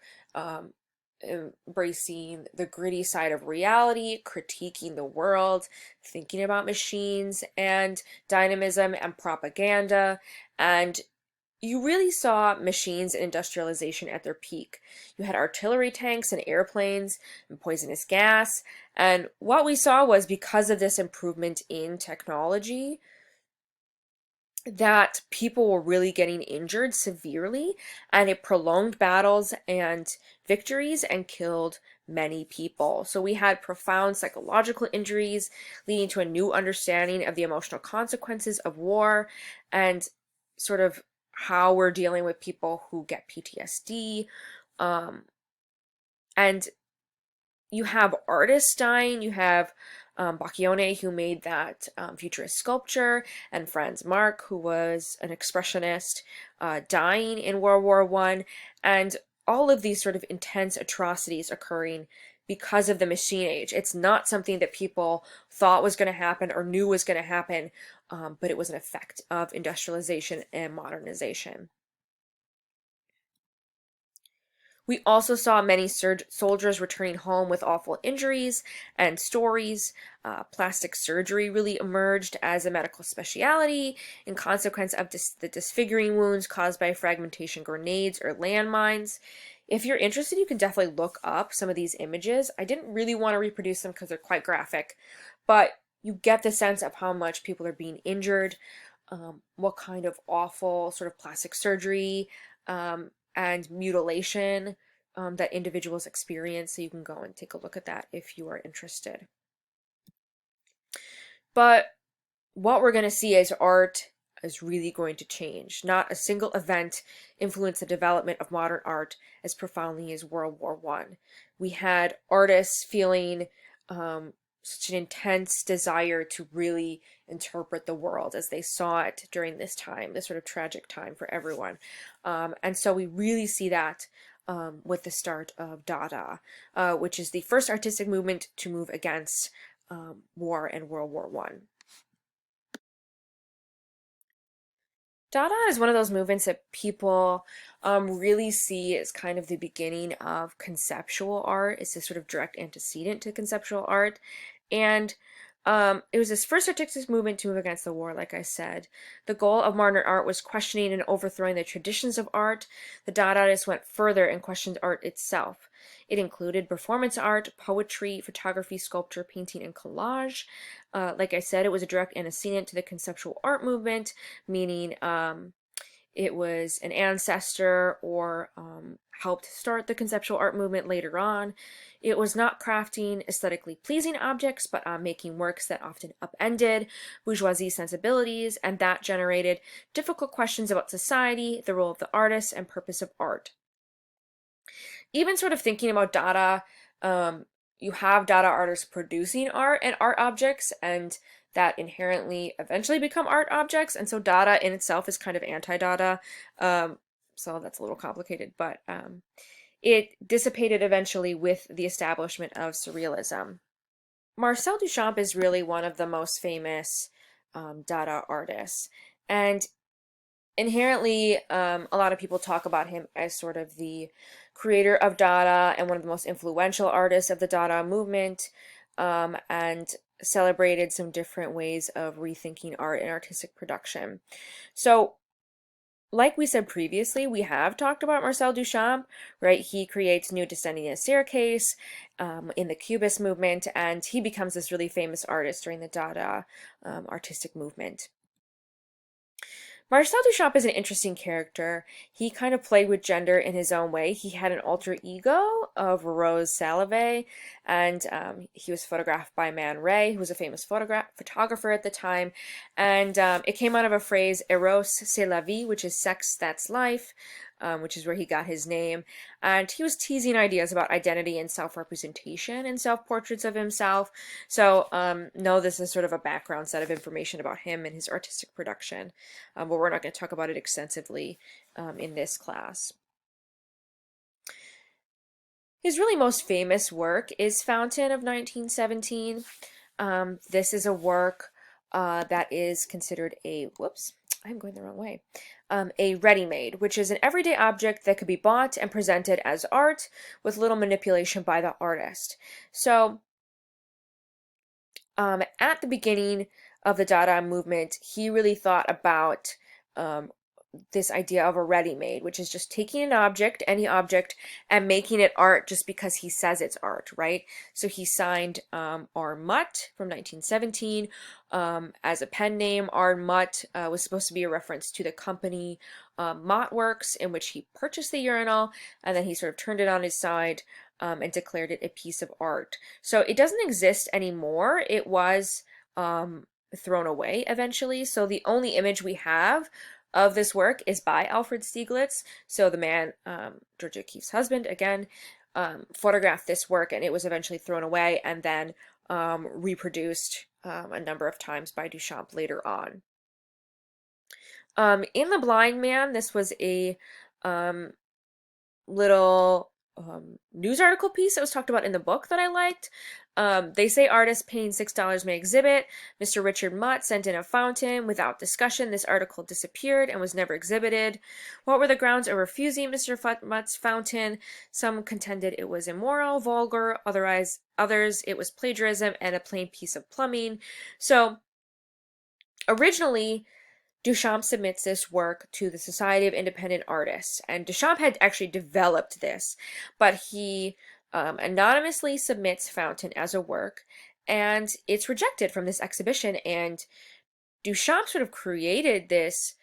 embracing the gritty side of reality, critiquing the world, thinking about machines and dynamism and propaganda, and you really saw machines and industrialization at their peak. You had artillery tanks and airplanes and poisonous gas. And what we saw was, because of this improvement in technology, that people were really getting injured severely, and it prolonged battles and victories and killed many people. So we had profound psychological injuries, leading to a new understanding of the emotional consequences of war and sort of how we're dealing with people who get PTSD. And you have artists dying. You have Bacchione, who made that futurist sculpture, and Franz Marc, who was an expressionist, dying in World War I. And all of these sort of intense atrocities occurring because of the machine age. It's not something that people thought was going to happen or knew was going to happen, but it was an effect of industrialization and modernization. We also saw many soldiers returning home with awful injuries and stories. Plastic surgery really emerged as a medical specialty in consequence of the disfiguring wounds caused by fragmentation grenades or landmines. If you're interested, you can definitely look up some of these images. I didn't really want to reproduce them because they're quite graphic, but you get the sense of how much people are being injured, what kind of awful sort of plastic surgery and mutilation that individuals experience. So you can go and take a look at that if you are interested. But what we're going to see is art is really going to change. Not a single event influenced the development of modern art as profoundly as World War I. We had artists feeling such an intense desire to really interpret the world as they saw it during this time, this sort of tragic time for everyone. And so we really see that with the start of Dada, which is the first artistic movement to move against war and World War I. Dada is one of those movements that people really see as kind of the beginning of conceptual art. It's this sort of direct antecedent to conceptual art. And it was this first artistic movement to move against the war, like I said. The goal of modern art was questioning and overthrowing the traditions of art. The Dadaists went further and questioned art itself. It included performance art, poetry, photography, sculpture, painting, and collage. Like I said, it was a direct antecedent to the conceptual art movement, meaning it was an ancestor or helped start the conceptual art movement later on. It was not crafting aesthetically pleasing objects, but making works that often upended bourgeoisie sensibilities, and that generated difficult questions about society, the role of the artist, and purpose of art. Even sort of thinking about Dada, you have Dada artists producing art and art objects, and that inherently eventually become art objects. And so Dada in itself is kind of anti-Dada. So that's a little complicated, but it dissipated eventually with the establishment of Surrealism. Marcel Duchamp is really one of the most famous Dada artists. And inherently, a lot of people talk about him as sort of the creator of Dada and one of the most influential artists of the Dada movement, and celebrated some different ways of rethinking art and artistic production. So, like we said previously, we have talked about Marcel Duchamp, right? He creates Nude Descending in a Staircase in the Cubist movement, and he becomes this really famous artist during the Dada artistic movement. Marcel Duchamp is an interesting character. He kind of played with gender in his own way. He had an alter ego of Rose Salave, and he was photographed by Man Ray, who was a famous photographer at the time. And it came out of a phrase, Eros, c'est la vie, which is sex, that's life, which is where he got his name. And he was teasing ideas about identity and self-representation and self-portraits of himself. So no, this is sort of a background set of information about him and his artistic production, but we're not going to talk about it extensively in this class. His really most famous work is Fountain of 1917. This is a work that is considered a, whoops, I'm going the wrong way, a ready-made, which is an everyday object that could be bought and presented as art with little manipulation by the artist. So at the beginning of the Dada movement, he really thought about this idea of a ready-made, which is just taking an object, any object, and making it art just because he says it's art, right? So he signed R. Mutt from 1917 as a pen name. R. Mutt was supposed to be a reference to the company Mott Works, in which he purchased the urinal, and then he sort of turned it on his side and declared it a piece of art. So it doesn't exist anymore. It was thrown away eventually. So the only image we have of this work is by Alfred Stieglitz. So the man, Georgia O'Keeffe's husband, again, photographed this work, and it was eventually thrown away and then reproduced a number of times by Duchamp later on. In The Blind Man, this was a little news article piece that was talked about in the book that I liked. They say artists paying $6 may exhibit. Mr. Richard Mutt sent in a fountain. Without discussion, this article disappeared and was never exhibited. What were the grounds of refusing Mr. Mutt's fountain? Some contended it was immoral, vulgar, others it was plagiarism and a plain piece of plumbing. So originally, Duchamp submits this work to the Society of Independent Artists, and Duchamp had actually developed this, but he anonymously submits Fountain as a work, and it's rejected from this exhibition, and Duchamp sort of created this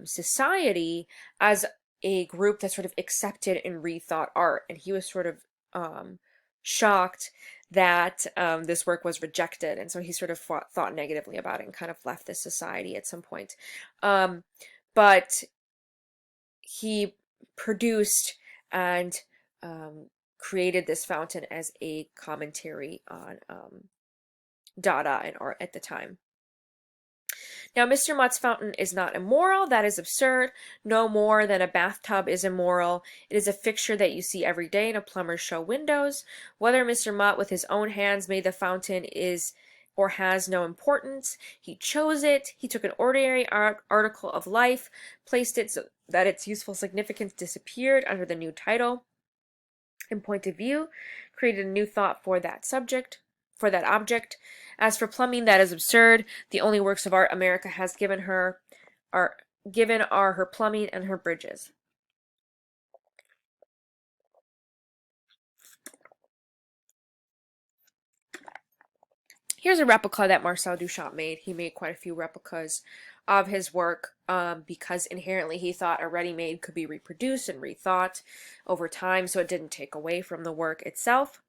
society as a group that sort of accepted and rethought art, and he was sort of shocked that this work was rejected, and so he sort of thought negatively about it and kind of left this society at some point. But he produced and created this fountain as a commentary on Dada and art at the time. Now, Mr. Mutt's fountain is not immoral. That is absurd. No more than a bathtub is immoral. It is a fixture that you see every day in a plumber's show windows. Whether Mr. Mutt with his own hands made the fountain is or has no importance. He chose it. He took an ordinary article of life, placed it so that its useful significance disappeared under the new title and point of view, created a new thought for that subject, for that object. As for plumbing, that is absurd. The only works of art America has given are her plumbing and her bridges. Here's a replica that Marcel Duchamp made. He made quite a few replicas of his work because inherently he thought a ready-made could be reproduced and rethought over time, so it didn't take away from the work itself.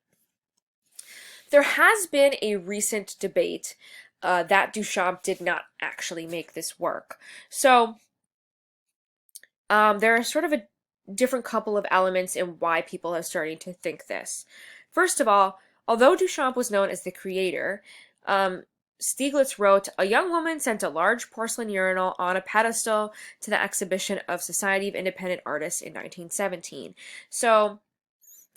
There has been a recent debate that Duchamp did not actually make this work. So there are sort of a different couple of elements in why people are starting to think this. First of all, although Duchamp was known as the creator, Stieglitz wrote, "A young woman sent a large porcelain urinal on a pedestal to the exhibition of Society of Independent Artists in 1917. So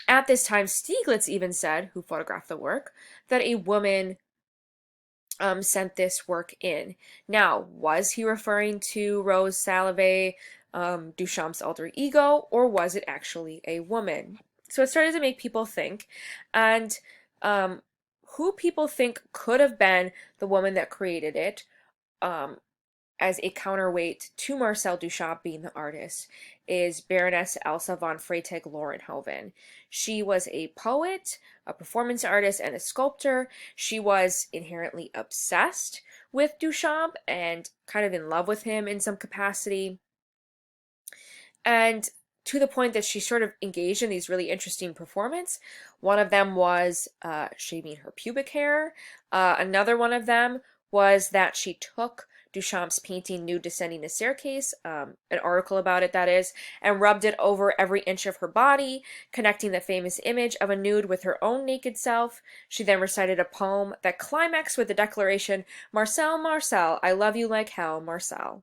at this time, Stieglitz even said, who photographed the work, that a woman sent this work in. Now, was he referring to Rose Salave, Duchamp's alter ego, or was it actually a woman? So it started to make people think, and who people think could have been the woman that created it, as a counterweight to Marcel Duchamp being the artist, is Baroness Elsa von Freytag-Lorenhoven. She was a poet, a performance artist, and a sculptor. She was inherently obsessed with Duchamp and kind of in love with him in some capacity. And to the point that she sort of engaged in these really interesting performances. One of them was shaving her pubic hair. Another one of them was that she took Duchamp's painting Nude Descending a Staircase, an article about it that is, and rubbed it over every inch of her body, connecting the famous image of a nude with her own naked self. She then recited a poem that climaxed with the declaration, "Marcel, Marcel, I love you like hell, Marcel."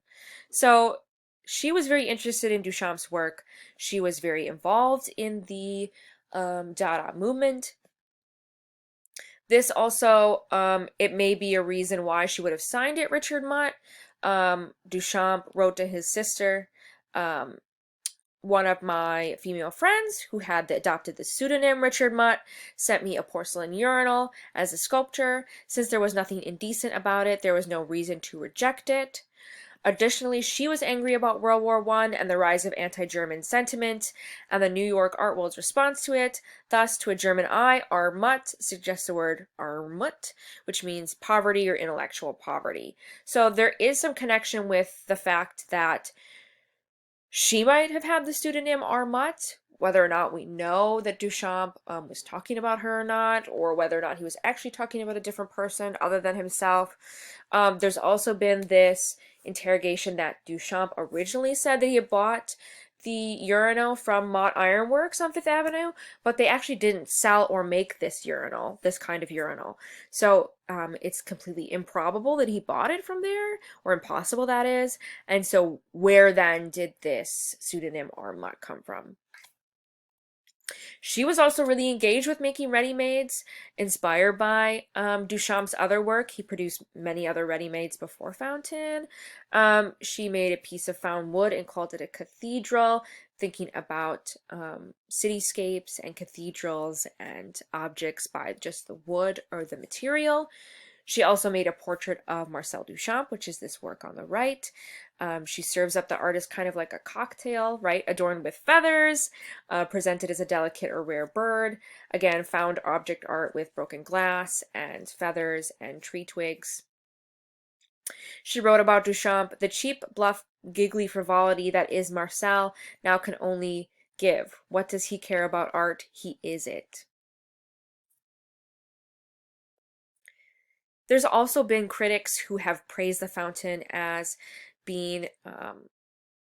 So she was very interested in Duchamp's work. She was very involved in the Dada movement. This also, it may be a reason why she would have signed it Richard Mutt. Duchamp wrote to his sister, "One of my female friends who had adopted the pseudonym Richard Mutt sent me a porcelain urinal as a sculpture. Since there was nothing indecent about it, there was no reason to reject it." Additionally, she was angry about World War I and the rise of anti-German sentiment and the New York art world's response to it. Thus, to a German eye, Armut suggests the word Armut, which means poverty or intellectual poverty. So there is some connection with the fact that she might have had the pseudonym Armut, whether or not we know that Duchamp was talking about her or not, or whether or not he was actually talking about a different person other than himself. There's also been this interrogation that Duchamp originally said that he had bought the urinal from Mott Ironworks on Fifth Avenue, but they actually didn't sell or make this urinal, this kind of urinal. So it's completely improbable that he bought it from there, or impossible that is. And so where then did this pseudonym Armut come from? She was also really engaged with making ready-mades, inspired by Duchamp's other work. He produced many other ready-mades before Fountain. She made a piece of found wood and called it a cathedral, thinking about cityscapes and cathedrals and objects by just the wood or the material. She also made a portrait of Marcel Duchamp, which is this work on the right. She serves up the artist kind of like a cocktail, right? Adorned with feathers, presented as a delicate or rare bird. Again, found object art with broken glass and feathers and tree twigs. She wrote about Duchamp, "The cheap, bluff, giggly frivolity that is Marcel now can only give. What does he care about art? He is it." There's also been critics who have praised the fountain as being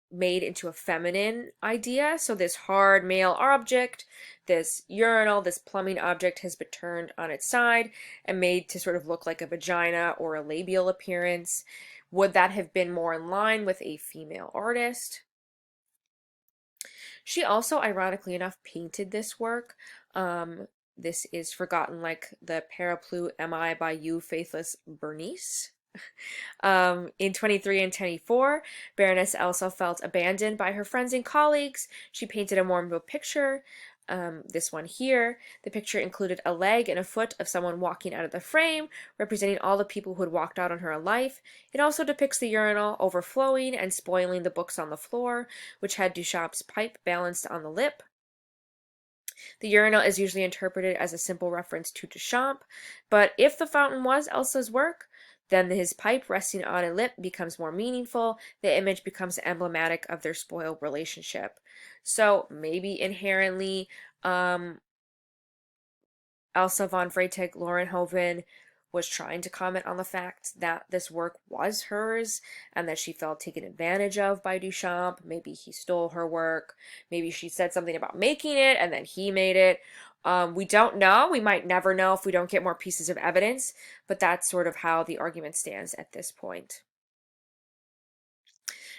made into a feminine idea. So this hard male object, this urinal, this plumbing object has been turned on its side and made to sort of look like a vagina or a labial appearance. Would that have been more in line with a female artist? She also, ironically enough, painted this work. This is forgotten like the parapluie Am I by You, Faithless Bernice. In 23 and 24, Baroness Elsa felt abandoned by her friends and colleagues. She painted a mournful picture. This one here. The picture included a leg and a foot of someone walking out of the frame, representing all the people who had walked out on her life. It also depicts the urinal overflowing and spoiling the books on the floor, which had Duchamp's pipe balanced on the lip. The urinal is usually interpreted as a simple reference to Duchamp, but if the fountain was Elsa's work, then his pipe resting on a lip becomes more meaningful. The image becomes emblematic of their spoiled relationship. So maybe inherently, Elsa von Freytag-Lorenhoven was trying to comment on the fact that this work was hers and that she felt taken advantage of by Duchamp. Maybe he stole her work. Maybe she said something about making it and then he made it. We don't know. We might never know if we don't get more pieces of evidence, but that's sort of how the argument stands at this point.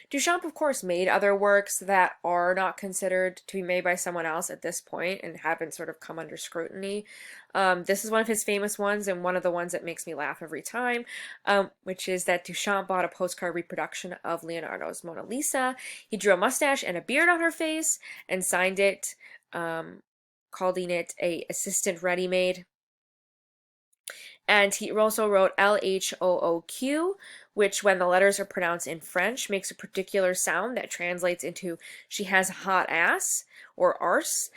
Duchamp, of course, made other works that are not considered to be made by someone else at this point and haven't sort of come under scrutiny. This is one of his famous ones and one of the ones that makes me laugh every time, which is that Duchamp bought a postcard reproduction of Leonardo's Mona Lisa. He drew a mustache and a beard on her face and signed it, calling it a assistant ready-made. And he also wrote LHOOQ, which when the letters are pronounced in French makes a particular sound that translates into she has a hot ass or arse.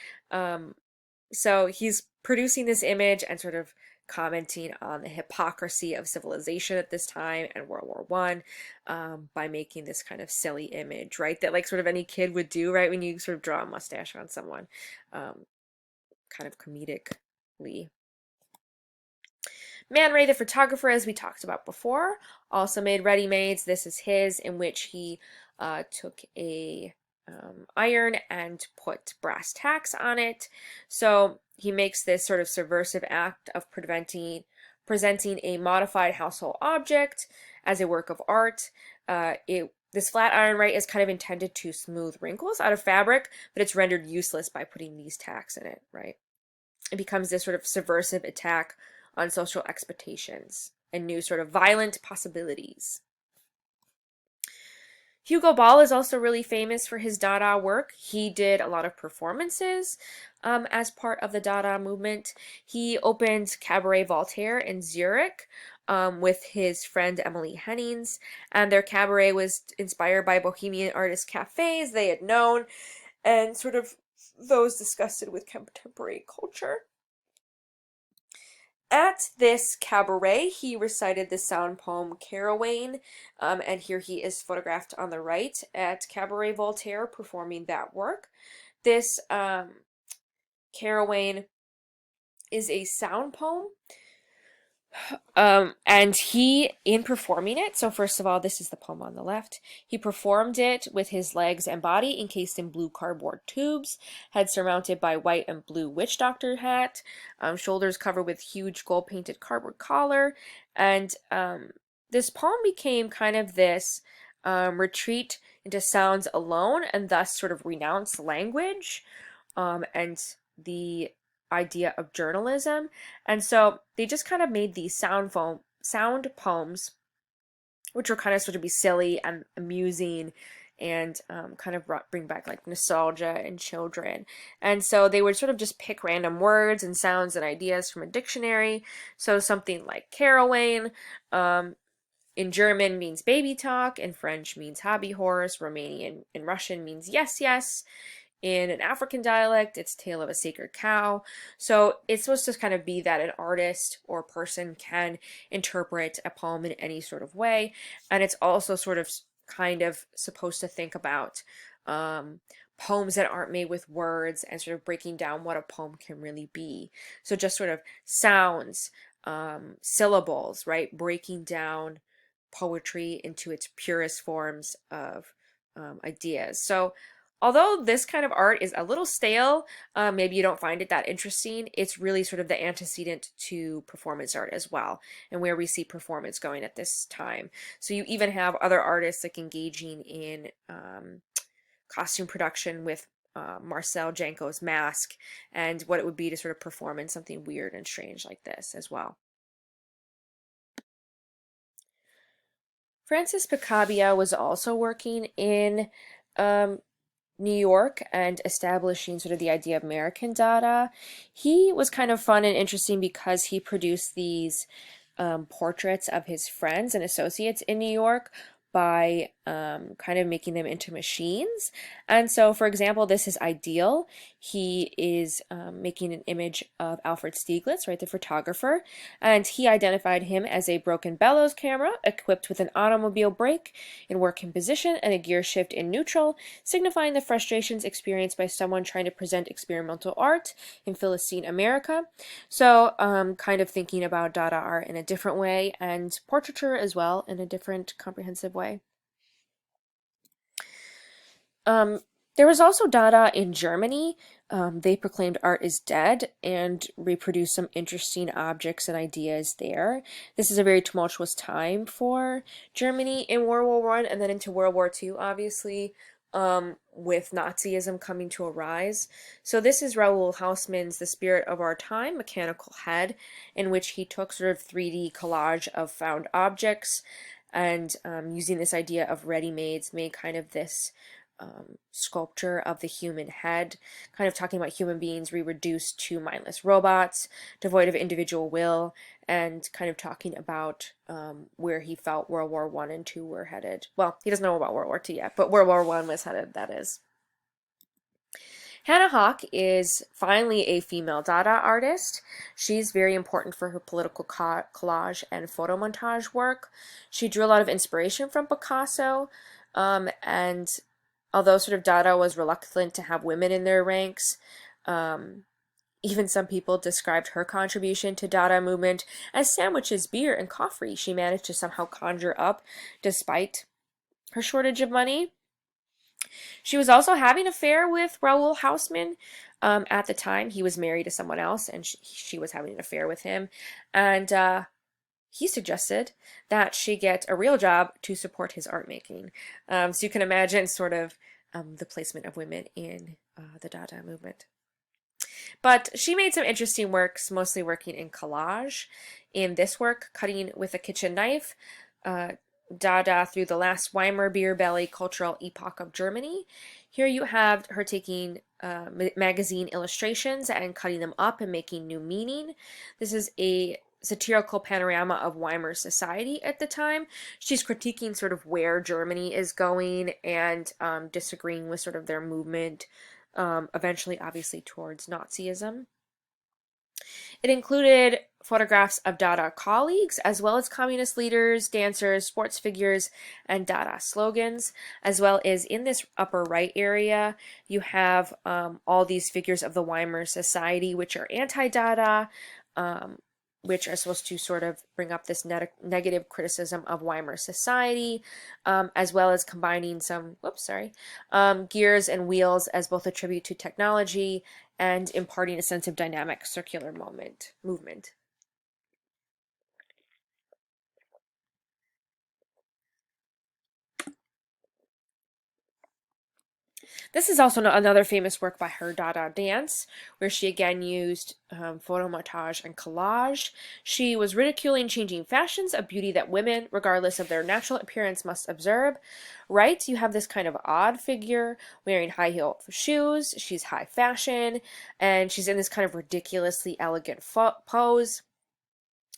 So he's producing this image and sort of commenting on the hypocrisy of civilization at this time and World War One, by making this kind of silly image, right? That like sort of any kid would do, right? When you sort of draw a mustache on someone, kind of comedically. Man Ray, the photographer, as we talked about before, also made ready-mades. This is his, in which he took a iron and put brass tacks on it. So he makes this sort of subversive act of presenting a modified household object as a work of art. This flat iron, right, is kind of intended to smooth wrinkles out of fabric, but it's rendered useless by putting these tacks in it, right? It becomes this sort of subversive attack on social expectations and new sort of violent possibilities. Hugo Ball is also really famous for his Dada work. He did a lot of performances as part of the Dada movement. He opened Cabaret Voltaire in Zurich with his friend Emily Hennings, and their cabaret was inspired by bohemian artist cafes they had known and sort of those disgusted with contemporary culture. At this cabaret, he recited the sound poem Carouane, and here he is photographed on the right at Cabaret Voltaire performing that work. This Carouane is a sound poem, and he, in performing it, so first of all, this is the poem on the left, he performed it with his legs and body encased in blue cardboard tubes, head surmounted by white and blue witch doctor hat, shoulders covered with huge gold-painted cardboard collar, and this poem became kind of this retreat into sounds alone, and thus sort of renounced language, and the idea of journalism. And so they just kind of made these sound poems, which were kind of sort of be silly and amusing and kind of bring back like nostalgia in children. And so they would sort of just pick random words and sounds and ideas from a dictionary. So something like Carouane in German means baby talk, in French means hobby horse, Romanian and Russian means yes, yes. In an African dialect, it's Tale of a Sacred Cow. So it's supposed to kind of be that an artist or person can interpret a poem in any sort of way. And it's also sort of kind of supposed to think about poems that aren't made with words and sort of breaking down what a poem can really be. So just sort of sounds, syllables, right? Breaking down poetry into its purest forms of ideas. So although this kind of art is a little stale, maybe you don't find it that interesting, it's really sort of the antecedent to performance art as well, and where we see performance going at this time. So you even have other artists like engaging in costume production with Marcel Janko's mask and what it would be to sort of perform in something weird and strange like this as well. Francis Picabia was also working in um, New York and establishing sort of the idea of American Dada. He was kind of fun and interesting because he produced these portraits of his friends and associates in New York by kind of making them into machines. And so, for example, this is Ideal. He is making an image of Alfred Stieglitz, right, the photographer, and he identified him as a broken bellows camera equipped with an automobile brake in working position and a gear shift in neutral, signifying the frustrations experienced by someone trying to present experimental art in Philistine America. So, kind of thinking about Dada art in a different way and portraiture as well in a different comprehensive way. There was also Dada in Germany. They proclaimed art is dead and reproduced some interesting objects and ideas there. This is a very tumultuous time for Germany in World War One and then into World War Two, obviously, with Nazism coming to a rise. So this is Raoul Hausmann's The Spirit of Our Time, Mechanical Head, in which he took sort of 3D collage of found objects and using this idea of ready-mades made kind of this sculpture of the human head, kind of talking about human beings re-reduced to mindless robots, devoid of individual will, and kind of talking about where he felt World War I and II were headed. Well, he doesn't know about World War II yet, but World War I was headed, that is. Hannah Hawk is finally a female Dada artist. She's very important for her political collage and photomontage work. She drew a lot of inspiration from Picasso, and although sort of Dada was reluctant to have women in their ranks, even some people described her contribution to Dada movement as sandwiches, beer, and coffee she managed to somehow conjure up despite her shortage of money. She was also having an affair with Raoul Hausmann. At the time, he was married to someone else, and she was having an affair with him. And he suggested that she get a real job to support his art making. So you can imagine sort of the placement of women in the Dada movement. But she made some interesting works, mostly working in collage. In this work, Cutting with a Kitchen Knife, Dada through the last Weimar beer belly cultural epoch of Germany. Here you have her taking magazine illustrations and cutting them up and making new meaning. This is a satirical panorama of Weimar society at the time. She's critiquing sort of where Germany is going and disagreeing with sort of their movement, eventually obviously towards Nazism. It included photographs of Dada colleagues, as well as communist leaders, dancers, sports figures, and Dada slogans, as well as in this upper right area, you have all these figures of the Weimar Society, which are anti-Dada, which are supposed to sort of bring up this negative criticism of Weimar society, as well as combining some, gears and wheels as both a tribute to technology and imparting a sense of dynamic circular movement. This is also another famous work by her, Dada Dance, where she again used photomontage and collage. She was ridiculing changing fashions of beauty that women, regardless of their natural appearance, must observe. Right, you have this kind of odd figure wearing high heel shoes. She's high fashion, and she's in this kind of ridiculously elegant pose.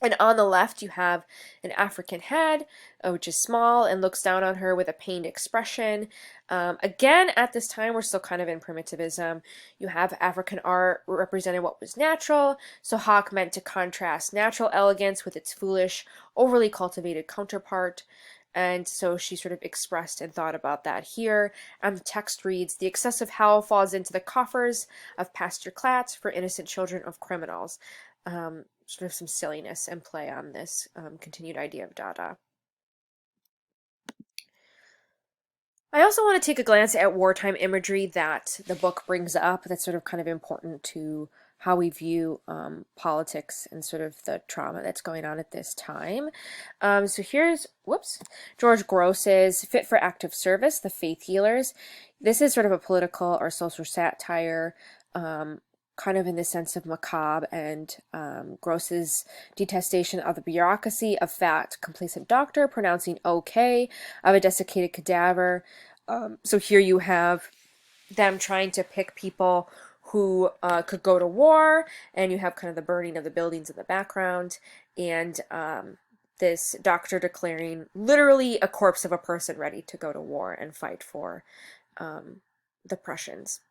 And on the left, you have an African head, which is small and looks down on her with a pained expression. Again, at this time, we're still kind of in primitivism. You have African art representing what was natural, so Hawk meant to contrast natural elegance with its foolish, overly cultivated counterpart. And so she sort of expressed and thought about that here. And the text reads, "The excessive howl falls into the coffers of Pastor Clat for innocent children of criminals." Sort of some silliness and play on this continued idea of Dada. I also want to take a glance at wartime imagery that the book brings up that's sort of kind of important to how we view politics and sort of the trauma that's going on at this time. So here's, George Gross's Fit for Active Service, The Faith Healers. This is sort of a political or social satire, kind of in the sense of macabre, and Gross's detestation of the bureaucracy of fat, complacent doctor pronouncing okay of a desiccated cadaver. So here you have them trying to pick people who could go to war, and you have kind of the burning of the buildings in the background, and this doctor declaring literally a corpse of a person ready to go to war and fight for the Prussians.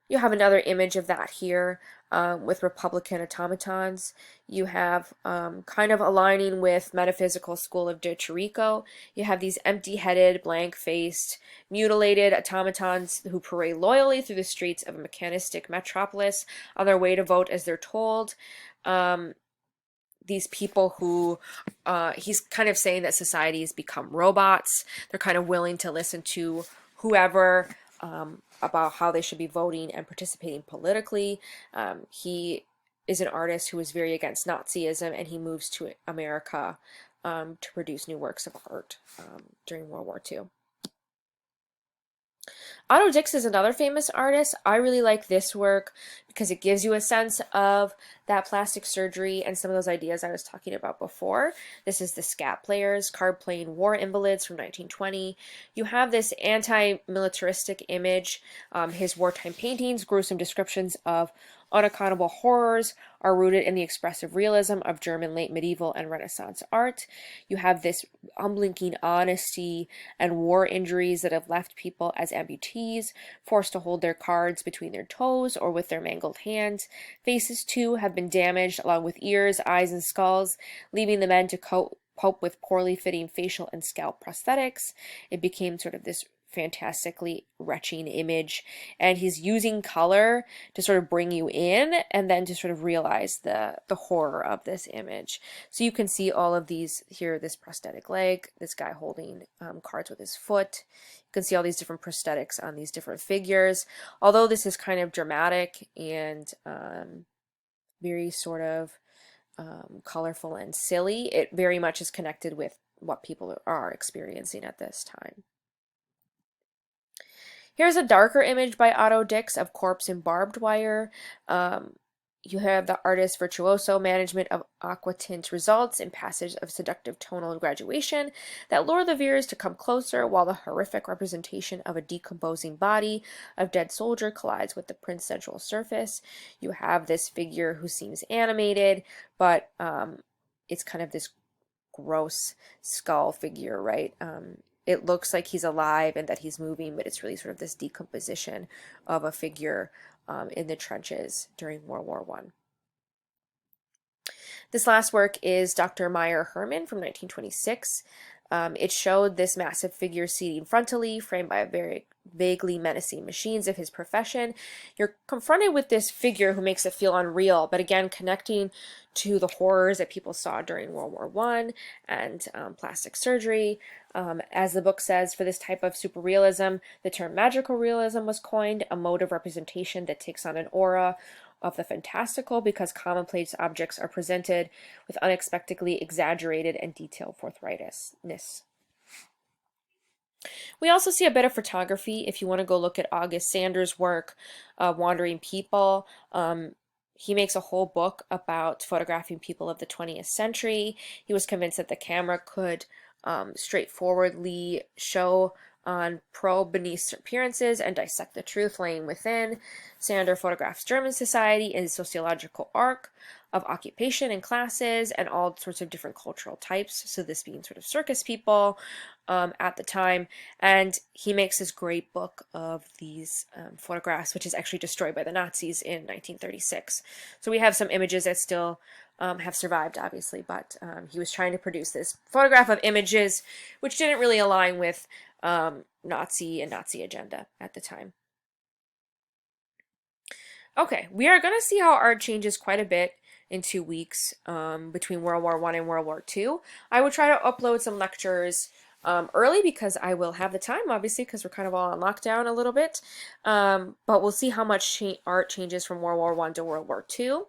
You have another image of that here with Republican automatons. You have kind of aligning with Metaphysical School of de Chirico. You have these empty-headed, blank-faced, mutilated automatons who parade loyally through the streets of a mechanistic metropolis on their way to vote as they're told. These people who, he's kind of saying that society has become robots. They're kind of willing to listen to whoever about how they should be voting and participating politically. He is an artist who is very against Nazism, and he moves to America to produce new works of art during World War II. Otto Dix is another famous artist. I really like this work because it gives you a sense of that plastic surgery and some of those ideas I was talking about before. This is the Scat Players, card-playing war invalids from 1920. You have this anti-militaristic image. His wartime paintings, gruesome descriptions of unaccountable horrors, are rooted in the expressive realism of German late medieval and Renaissance art. You have this unblinking honesty and war injuries that have left people as amputees, forced to hold their cards between their toes or with their mangled hands. Faces, too, have been damaged, along with ears, eyes, and skulls, leaving the men to cope with poorly fitting facial and scalp prosthetics. It became sort of this fantastically retching image, and he's using color to sort of bring you in and then to sort of realize the horror of this image. So you can see all of these here, this prosthetic leg, this guy holding cards with his foot. You can see all these different prosthetics on these different figures. Although this is kind of dramatic and very sort of colorful and silly, it very much is connected with what people are experiencing at this time. Here's a darker image by Otto Dix of corpse in barbed wire. You have the artist's virtuoso management of aquatint results in passage of seductive tonal graduation that lure the viewers to come closer, while the horrific representation of a decomposing body of dead soldier collides with the print's central surface. You have this figure who seems animated, but it's kind of this gross skull figure, right? It looks like he's alive and that he's moving, but it's really sort of this decomposition of a figure in the trenches during World War I. This last work is Dr. Meyer Hermann from 1926. It showed this massive figure seating frontally, framed by a very vaguely menacing machines of his profession. You're confronted with this figure who makes it feel unreal, but again, connecting to the horrors that people saw during World War I and plastic surgery. As the book says, for this type of superrealism, the term magical realism was coined, a mode of representation that takes on an aura of the fantastical because commonplace objects are presented with unexpectedly exaggerated and detailed forthrightness. We also see a bit of photography. If you want to go look at August Sanders' work, Wandering People, he makes a whole book about photographing people of the 20th century. He was convinced that the camera could straightforwardly show on probe beneath appearances and dissect the truth laying within. Sander photographs German society and its sociological arc of occupation and classes and all sorts of different cultural types, so this being sort of circus people at the time, and he makes this great book of these photographs, which is actually destroyed by the Nazis in 1936. So we have some images that still have survived, obviously, but he was trying to produce this photograph of images which didn't really align with Nazi agenda at the time. Okay, we are going to see how art changes quite a bit in 2 weeks between World War I and World War II. I will try to upload some lectures early because I will have the time, obviously, because we're kind of all on lockdown a little bit. But we'll see how much art changes from World War I to World War II.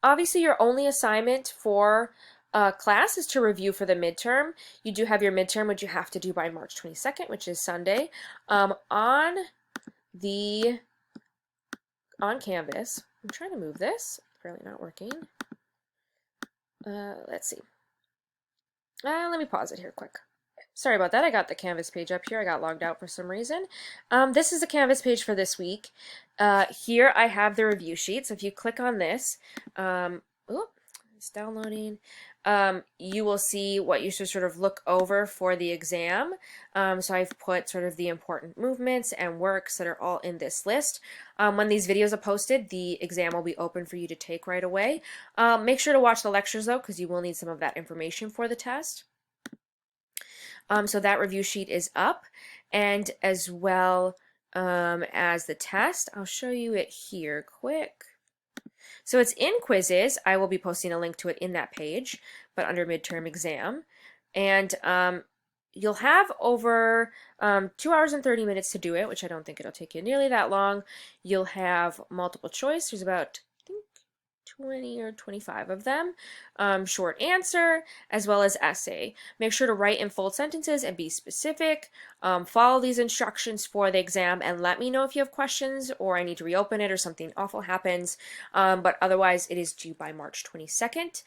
Obviously, your only assignment for class is to review for the midterm. You do have your midterm, which you have to do by March 22nd, which is Sunday. On Canvas, I'm trying to move this. Apparently not working. Let's see. Let me pause it here quick. Sorry about that. I got the Canvas page up here. I got logged out for some reason. This is the Canvas page for this week. Here I have the review sheet. So if you click on this, it's downloading. You will see what you should sort of look over for the exam. So I've put sort of the important movements and works that are all in this list. When these videos are posted, the exam will be open for you to take right away. Make sure to watch the lectures though, because you will need some of that information for the test. So that review sheet is up, and as well as the test. I'll show you it here quick. So it's in quizzes. I will be posting a link to it in that page, but under midterm exam. And you'll have over 2 hours and 30 minutes to do it, which I don't think it'll take you nearly that long. You'll have multiple choice. There's about 20 or 25 of them, short answer, as well as essay. Make sure to write in full sentences and be specific. Follow these instructions for the exam and let me know if you have questions or I need to reopen it or something awful happens. But otherwise, it is due by March 22nd.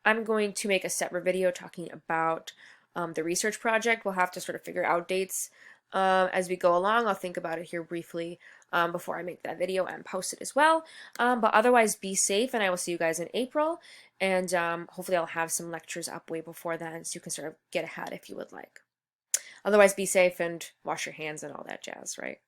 I'm going to make a separate video talking about the research project. We'll have to sort of figure out dates as we go along. I'll think about it here briefly before I make that video and post it as well. But otherwise, be safe, and I will see you guys in April. And hopefully I'll have some lectures up way before then, so you can sort of get ahead if you would like. Otherwise, be safe and wash your hands and all that jazz, right?